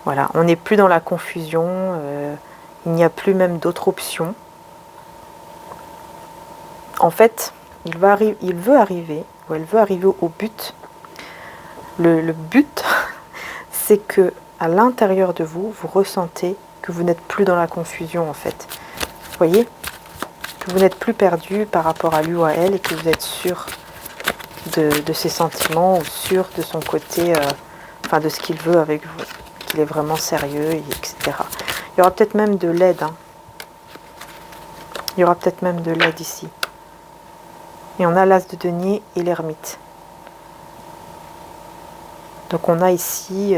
Voilà, on n'est plus dans la confusion, il n'y a plus même d'autres options. En fait, il veut arriver, ou elle veut arriver au but. Le but, c'est que à l'intérieur de vous, vous ressentez que vous n'êtes plus dans la confusion en fait. Vous voyez? Que vous n'êtes plus perdu par rapport à lui ou à elle et que vous êtes sûr de ses sentiments ou sûr de son côté, enfin de ce qu'il veut avec vous, qu'il est vraiment sérieux, etc. Il y aura peut-être même de l'aide. Hein. Il y aura peut-être même de l'aide ici. Et on a l'as de denier et l'ermite. Donc on a ici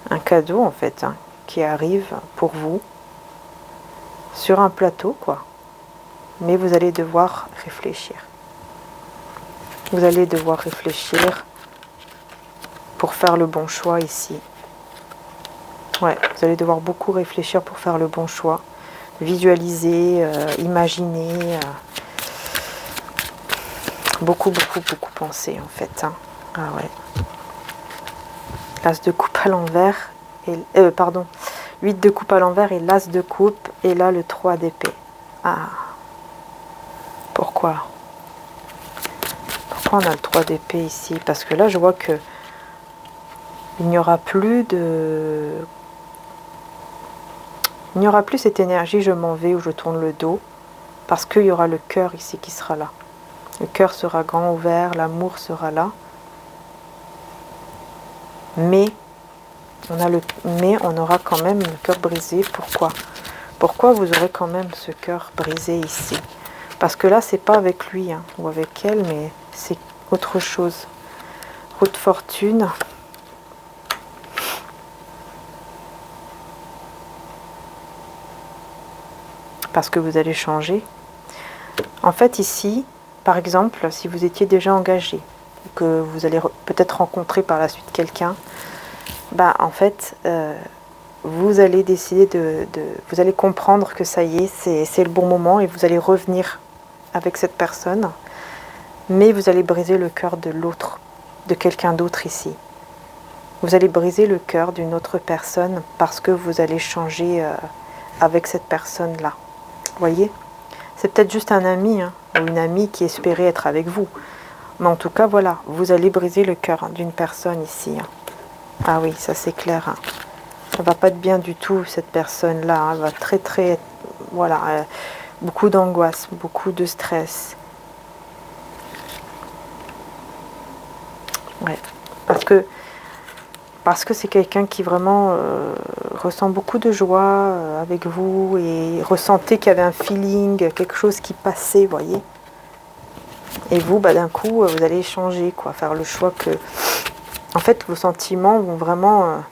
un cadeau en fait qui arrive pour vous sur un plateau quoi. Mais vous allez devoir réfléchir. Vous allez devoir réfléchir pour faire le bon choix ici. Ouais, vous allez devoir beaucoup réfléchir pour faire le bon choix. Visualiser, imaginer. Beaucoup penser en fait. Hein. Ah ouais. L'as de coupe à l'envers. Pardon. 8 de coupe à l'envers et l'as de coupe. Et là le 3 d'épée. Ah. Pourquoi? Pourquoi on a le 3 d'épée ici? Parce que là je vois que il n'y aura plus de... Il n'y aura plus cette énergie je m'en vais ou je tourne le dos. Parce qu'il y aura le cœur ici qui sera là. Le cœur sera grand ouvert, l'amour sera là. Mais on aura quand même le cœur brisé. Pourquoi? Pourquoi vous aurez quand même ce cœur brisé ici? Parce que là, c'est pas avec lui ou avec elle, mais c'est autre chose. Route fortune. Parce que vous allez changer. En fait, ici, par exemple, si vous étiez déjà engagé, que vous allez peut-être rencontrer par la suite quelqu'un, bah en fait, vous allez décider vous allez comprendre que ça y est, c'est le bon moment et vous allez revenir avec cette personne, mais vous allez briser le cœur de l'autre, de quelqu'un d'autre ici. Vous allez briser le cœur d'une autre personne parce que vous allez changer avec cette personne-là. Vous voyez? C'est peut-être juste un ami ou une amie qui espérait être avec vous. Mais en tout cas, voilà, vous allez briser le cœur d'une personne ici. Ah oui, ça c'est clair. Ça va pas être bien du tout, cette personne-là. Elle va très... Voilà, beaucoup d'angoisse, beaucoup de stress. Parce que c'est quelqu'un qui vraiment ressent beaucoup de joie avec vous et ressentait qu'il y avait un feeling, quelque chose qui passait, vous voyez. Et vous, d'un coup, vous allez échanger, quoi, faire le choix que... En fait, vos sentiments vont vraiment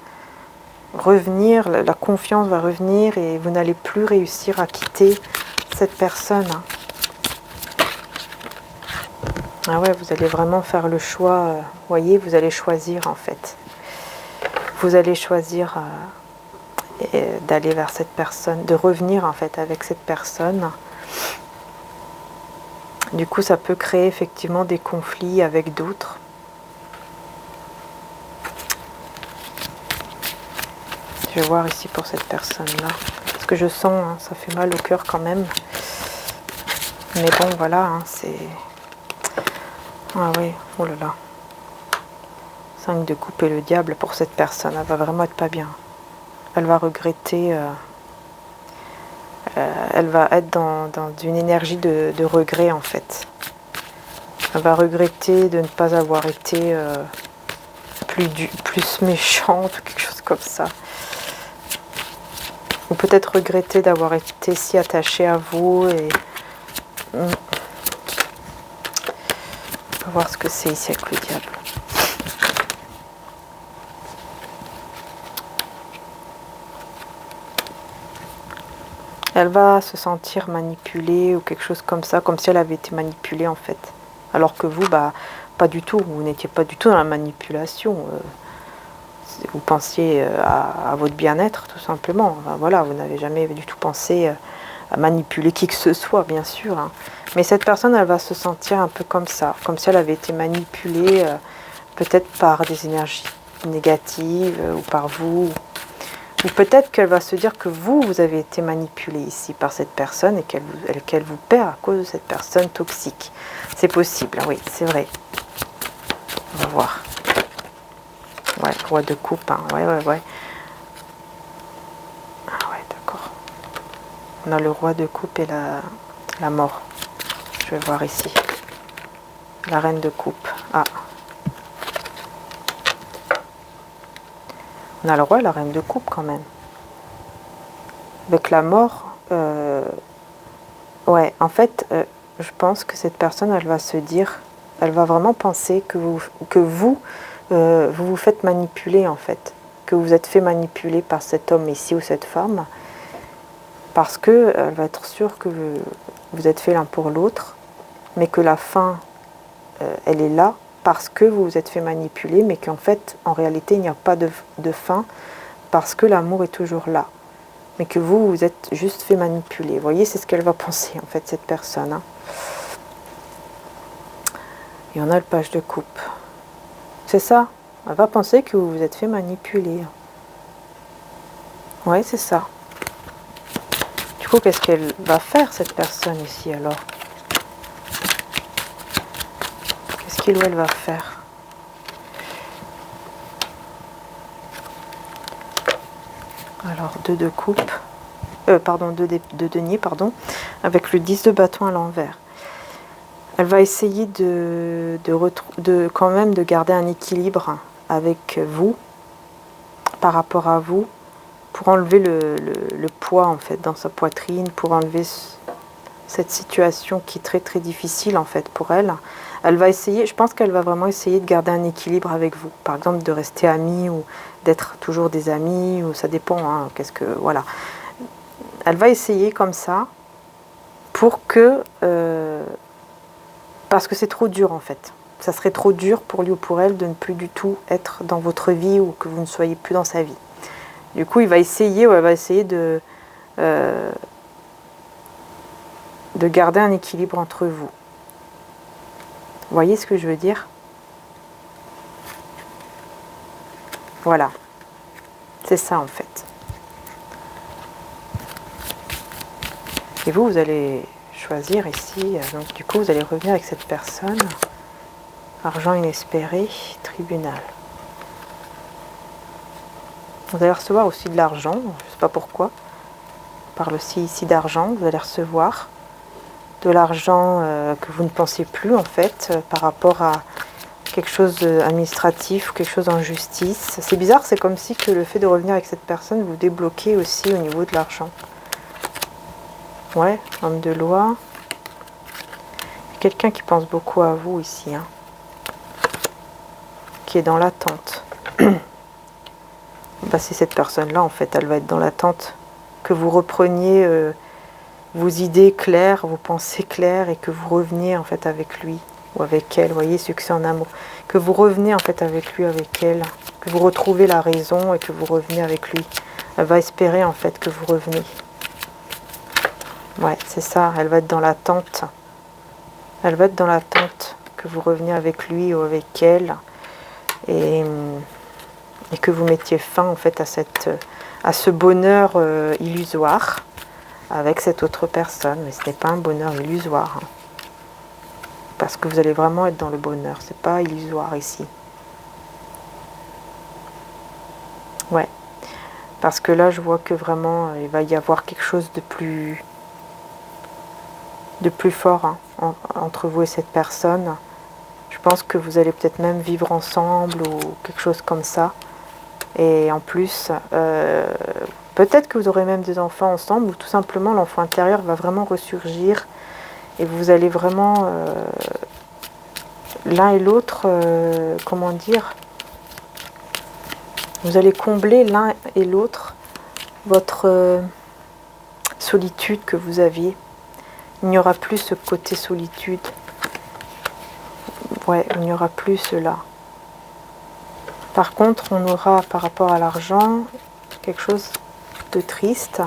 revenir, la confiance va revenir et vous n'allez plus réussir à quitter cette personne. Ah ouais, vous allez vraiment faire le choix, vous voyez, vous allez choisir en fait. Vous allez choisir d'aller vers cette personne, de revenir en fait avec cette personne. Du coup, ça peut créer effectivement des conflits avec d'autres. Je vais voir ici pour cette personne-là. Parce que je sens, hein, ça fait mal au cœur quand même. Mais bon, voilà, hein, c'est... Ah oui, oh là là. 5 de coupe et le diable pour cette personne. Elle va vraiment être pas bien. Elle va regretter... elle va être dans une énergie de regret en fait. Elle va regretter de ne pas avoir été plus méchante ou quelque chose comme ça. Ou peut-être regretter d'avoir été si attachée à vous et... On va voir ce que c'est ici avec le diable. Elle va se sentir manipulée ou quelque chose comme ça, comme si elle avait été manipulée en fait. Alors que vous, pas du tout, vous n'étiez pas du tout dans la manipulation. Vous pensiez à votre bien-être tout simplement. Enfin, voilà, vous n'avez jamais du tout pensé à manipuler qui que ce soit, bien sûr. Hein. Mais cette personne, elle va se sentir un peu comme ça, comme si elle avait été manipulée peut-être par des énergies négatives ou par vous. Ou peut-être qu'elle va se dire que vous avez été manipulé ici par cette personne et qu'elle vous perd à cause de cette personne toxique. C'est possible, hein, oui, c'est vrai. On va voir. Ouais, roi de coupe, hein. Ouais. Ah ouais, d'accord. On a le roi de coupe et la mort. Je vais voir ici. La reine de coupe. Ah. On a le roi et la reine de coupe quand même. Avec la mort, ouais, en fait, je pense que cette personne, elle va se dire, elle va vraiment penser que vous vous faites manipuler en fait, que vous êtes fait manipuler par cet homme ici ou cette femme, parce que elle va être sûre que vous êtes fait l'un pour l'autre, mais que la fin, elle est là parce que vous vous êtes fait manipuler, mais qu'en fait, en réalité, il n'y a pas de fin parce que l'amour est toujours là, mais que vous êtes juste fait manipuler. Vous voyez, c'est ce qu'elle va penser en fait, cette personne. Hein. Et on a le page de coupe. C'est ça. Elle va penser que vous vous êtes fait manipuler. Oui, c'est ça. Du coup, qu'est-ce qu'elle va faire, cette personne ici, alors? Qu'est-ce qu'il ou elle va faire? Alors, 2 de coupe. Pardon, 2 de denier, pardon. Avec le 10 de bâton à l'envers. Elle va essayer quand même de garder un équilibre avec vous, par rapport à vous, pour enlever le poids en fait dans sa poitrine, pour enlever cette situation qui est très très difficile en fait pour elle. Elle va essayer, je pense qu'elle va vraiment essayer de garder un équilibre avec vous, par exemple de rester amie ou d'être toujours des amis, ou ça dépend, hein, voilà. Elle va essayer comme ça pour que parce que c'est trop dur en fait. Ça serait trop dur pour lui ou pour elle de ne plus du tout être dans votre vie ou que vous ne soyez plus dans sa vie. Du coup, il va essayer, ou elle va essayer de garder un équilibre entre vous. Vous voyez ce que je veux dire? Voilà. C'est ça en fait. Et vous allez choisir ici, donc du coup vous allez revenir avec cette personne. Argent inespéré, tribunal. Vous allez recevoir aussi de l'argent, je ne sais pas pourquoi. On parle aussi ici d'argent, vous allez recevoir de l'argent que vous ne pensez plus en fait par rapport à quelque chose d'administratif, quelque chose en justice. C'est bizarre, c'est comme si que le fait de revenir avec cette personne vous débloquez aussi au niveau de l'argent. Ouais, homme de loi. Quelqu'un qui pense beaucoup à vous ici, hein, qui est dans l'attente. Bah, c'est cette personne-là, en fait, elle va être dans l'attente que vous repreniez vos idées claires, vos pensées claires, et que vous reveniez, en fait, avec lui ou avec elle. Vous voyez, succès en amour. Que vous revenez, en fait, avec lui, avec elle. Que vous retrouvez la raison et que vous revenez avec lui. Elle va espérer, en fait, que vous revenez. Ouais, c'est ça, elle va être dans l'attente. Elle va être dans l'attente que vous reveniez avec lui ou avec elle. Et que vous mettiez fin, en fait, à ce bonheur illusoire avec cette autre personne. Mais ce n'est pas un bonheur illusoire. Hein. Parce que vous allez vraiment être dans le bonheur. C'est pas illusoire ici. Ouais. Parce que là, je vois que vraiment, il va y avoir quelque chose de plus fort, hein, entre vous et cette personne. Je pense que vous allez peut-être même vivre ensemble ou quelque chose comme ça. Et en plus, peut-être que vous aurez même des enfants ensemble, ou tout simplement l'enfant intérieur va vraiment ressurgir et vous allez vraiment l'un et l'autre, comment dire, vous allez combler l'un et l'autre votre solitude que vous aviez. Il n'y aura plus ce côté solitude. Ouais, il n'y aura plus cela. Par contre, on aura par rapport à l'argent quelque chose de triste,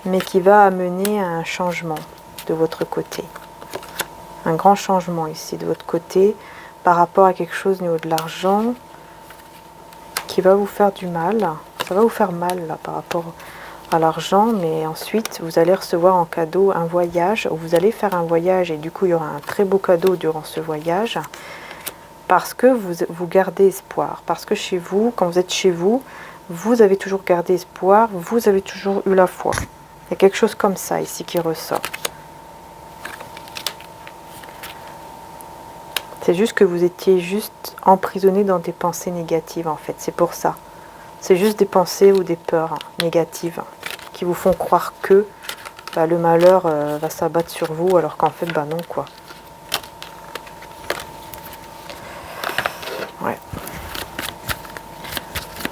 mais qui va amener à un changement de votre côté. Un grand changement ici de votre côté par rapport à quelque chose au niveau de l'argent qui va vous faire du mal. Ça va vous faire mal là par rapport à l'argent, mais ensuite vous allez recevoir en cadeau un voyage, ou vous allez faire un voyage et du coup il y aura un très beau cadeau durant ce voyage. Parce que vous gardez espoir. Parce que chez vous, quand vous êtes chez vous, vous avez toujours gardé espoir, vous avez toujours eu la foi. Il y a quelque chose comme ça ici qui ressort. C'est juste que vous étiez juste emprisonné dans des pensées négatives en fait. C'est pour ça. C'est juste des pensées ou des peurs négatives qui vous font croire que bah, le malheur va s'abattre sur vous alors qu'en fait, bah non quoi. Ouais.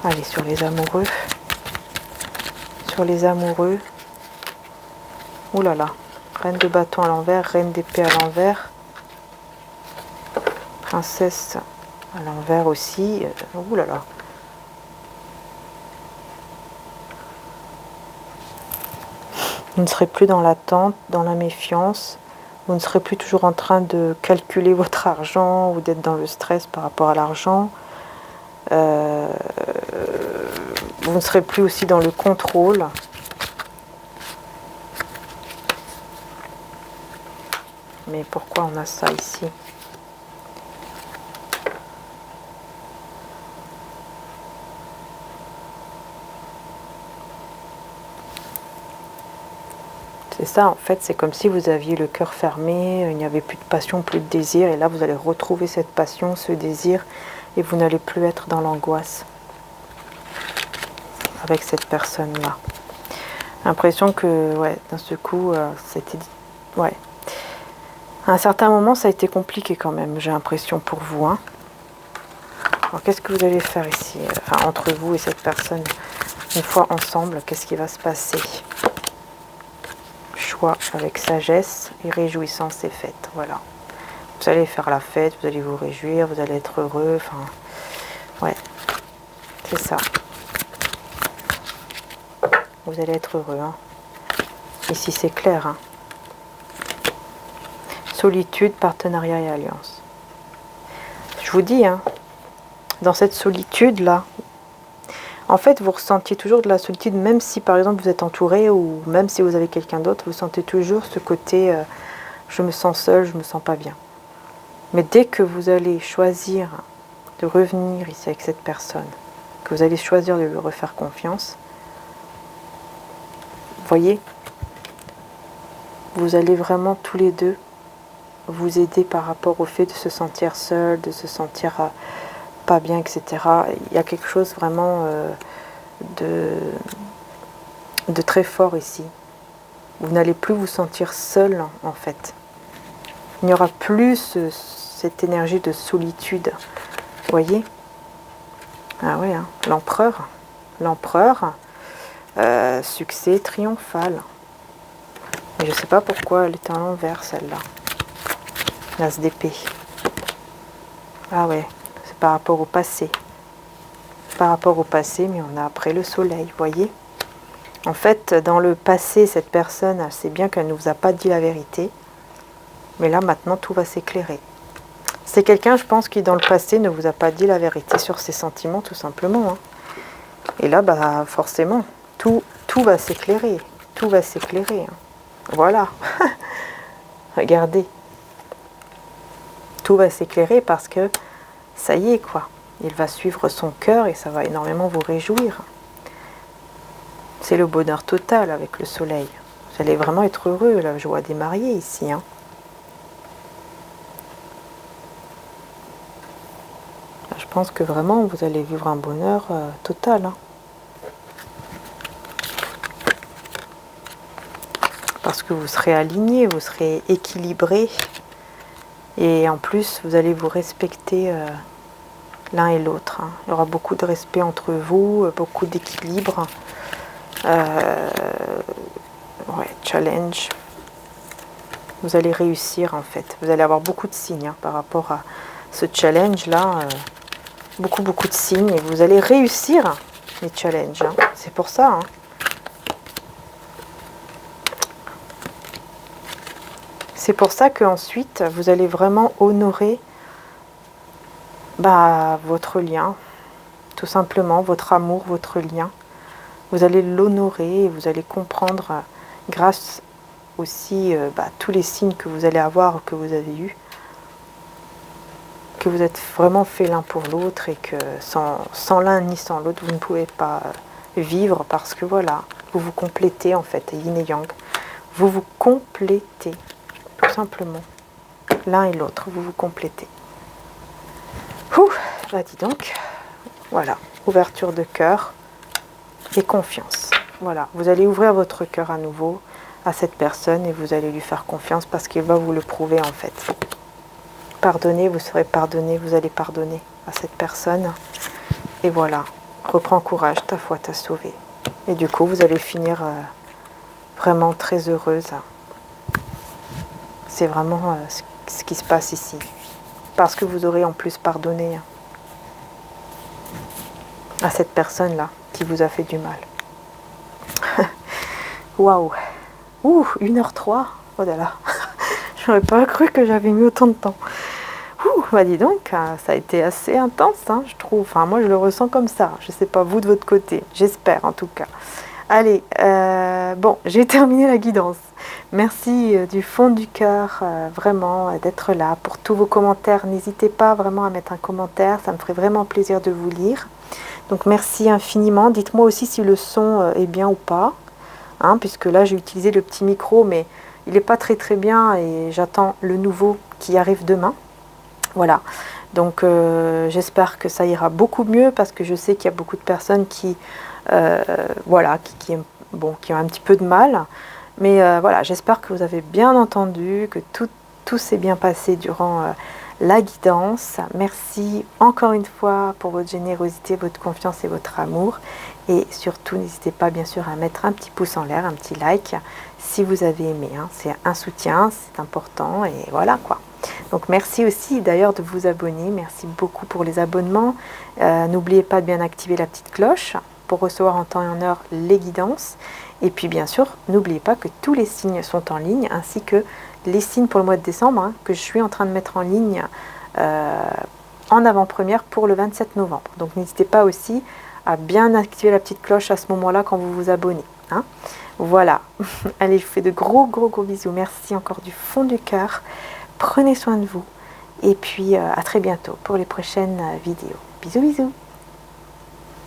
Allez, sur les amoureux. Sur les amoureux. Ouh là là. Reine de bâton à l'envers, reine d'épée à l'envers. Princesse à l'envers aussi. Ouh là là. Vous ne serez plus dans l'attente, dans la méfiance. Vous ne serez plus toujours en train de calculer votre argent ou d'être dans le stress par rapport à l'argent. Vous ne serez plus aussi dans le contrôle. Mais pourquoi on a ça ici ? C'est ça, en fait, c'est comme si vous aviez le cœur fermé, il n'y avait plus de passion, plus de désir, et là vous allez retrouver cette passion, ce désir, et vous n'allez plus être dans l'angoisse avec cette personne-là. L'impression que, ouais, d'un seul coup, c'était... Ouais. À un certain moment, ça a été compliqué quand même, j'ai l'impression pour vous. Hein. Alors, qu'est-ce que vous allez faire ici, enfin, entre vous et cette personne, une fois ensemble, qu'est-ce qui va se passer ? Choix avec sagesse et réjouissance et fête. Voilà. Vous allez faire la fête, vous allez vous réjouir, vous allez être heureux. Enfin, ouais, c'est ça. Vous allez être heureux. Hein. Ici, c'est clair. Hein. Solitude, partenariat et alliance. Je vous dis, hein, dans cette solitude-là, en fait, vous ressentiez toujours de la solitude, même si, par exemple, vous êtes entouré ou même si vous avez quelqu'un d'autre, vous sentez toujours ce côté je me sens seul, je me sens pas bien. Mais dès que vous allez choisir de revenir ici avec cette personne, que vous allez choisir de lui refaire confiance, vous voyez, vous allez vraiment tous les deux vous aider par rapport au fait de se sentir seul, de se sentir pas bien, etc. Il y a quelque chose vraiment de très fort ici. Vous n'allez plus vous sentir seul, en fait. Il n'y aura plus cette énergie de solitude. Vous voyez? Ah oui, hein. L'empereur. L'empereur, succès triomphal. Mais je ne sais pas pourquoi elle est à l'envers, celle-là. L'as d'épée. Ah ouais, c'est par rapport au passé. Par rapport au passé, mais on a après le soleil, vous voyez? En fait, dans le passé, cette personne, elle sait bien qu'elle ne vous a pas dit la vérité. Mais là, maintenant, tout va s'éclairer. C'est quelqu'un, je pense, qui, dans le passé, ne vous a pas dit la vérité sur ses sentiments, tout simplement. Hein. Et là, bah, forcément, tout va s'éclairer. Tout va s'éclairer. Hein. Voilà. Regardez. Tout va s'éclairer parce que, ça y est, quoi. Il va suivre son cœur et ça va énormément vous réjouir. C'est le bonheur total avec le soleil. Vous allez vraiment être heureux, la joie des mariés ici. Hein. Je pense que vraiment, vous allez vivre un bonheur total. Hein. Parce que vous serez aligné, vous serez équilibré. Et en plus, vous allez vous respecter l'un et l'autre. Hein. Il y aura beaucoup de respect entre vous, beaucoup d'équilibre. Ouais, challenge. Vous allez réussir en fait. Vous allez avoir beaucoup de signes hein, par rapport à ce challenge-là. Beaucoup de signes. Et vous allez réussir les challenges. Hein. C'est pour ça. Hein. C'est pour ça qu'ensuite, vous allez vraiment honorer votre lien. Tout simplement, votre amour, votre lien. Vous allez l'honorer et vous allez comprendre grâce aussi tous les signes que vous allez avoir, que vous avez eus, que vous êtes vraiment fait l'un pour l'autre et que sans l'un ni sans l'autre, vous ne pouvez pas vivre parce que voilà, vous vous complétez en fait, yin et yang. Vous vous complétez, tout simplement. L'un et l'autre, vous vous complétez. Ouh, bah dis donc, voilà, ouverture de cœur et confiance. Voilà, vous allez ouvrir votre cœur à nouveau à cette personne et vous allez lui faire confiance parce qu'il va vous le prouver en fait. Pardonnez, vous serez pardonné, vous allez pardonner à cette personne. Et voilà, reprends courage, ta foi t'a sauvé. Et du coup, vous allez finir vraiment très heureuse. C'est vraiment ce qui se passe ici. Parce que vous aurez en plus pardonné à cette personne-là qui vous a fait du mal. Waouh! Ouh, 1h03. Oh là là. J'aurais pas cru que j'avais mis autant de temps. Ouh, bah dis donc, ça a été assez intense, hein, je trouve. Enfin, moi, je le ressens comme ça. Je sais pas, vous de votre côté. J'espère, en tout cas. Allez, bon, j'ai terminé la guidance. Merci du fond du cœur, vraiment, d'être là. Pour tous vos commentaires, n'hésitez pas vraiment à mettre un commentaire. Ça me ferait vraiment plaisir de vous lire. Donc, merci infiniment. Dites-moi aussi si le son est bien ou pas. Hein, puisque là, j'ai utilisé le petit micro, mais il n'est pas très bien. Et j'attends le nouveau qui arrive demain. Voilà. Donc, j'espère que ça ira beaucoup mieux parce que je sais qu'il y a beaucoup de personnes qui... voilà, qui ont un petit peu de mal. Mais voilà, j'espère que vous avez bien entendu, que tout s'est bien passé durant la guidance. Merci encore une fois pour votre générosité, votre confiance et votre amour. Et surtout, n'hésitez pas bien sûr à mettre un petit pouce en l'air, un petit like si vous avez aimé. Hein. C'est un soutien, c'est important et voilà quoi. Donc merci aussi d'ailleurs de vous abonner. Merci beaucoup pour les abonnements. N'oubliez pas de bien activer la petite cloche pour recevoir en temps et en heure les guidances. Et puis bien sûr, n'oubliez pas que tous les signes sont en ligne, ainsi que les signes pour le mois de décembre, hein, que je suis en train de mettre en ligne en avant-première pour le 27 novembre. Donc n'hésitez pas aussi à bien activer la petite cloche à ce moment-là quand vous vous abonnez. Hein. Voilà. Allez, je vous fais de gros bisous. Merci encore du fond du cœur. Prenez soin de vous. Et puis à très bientôt pour les prochaines vidéos. Bisous.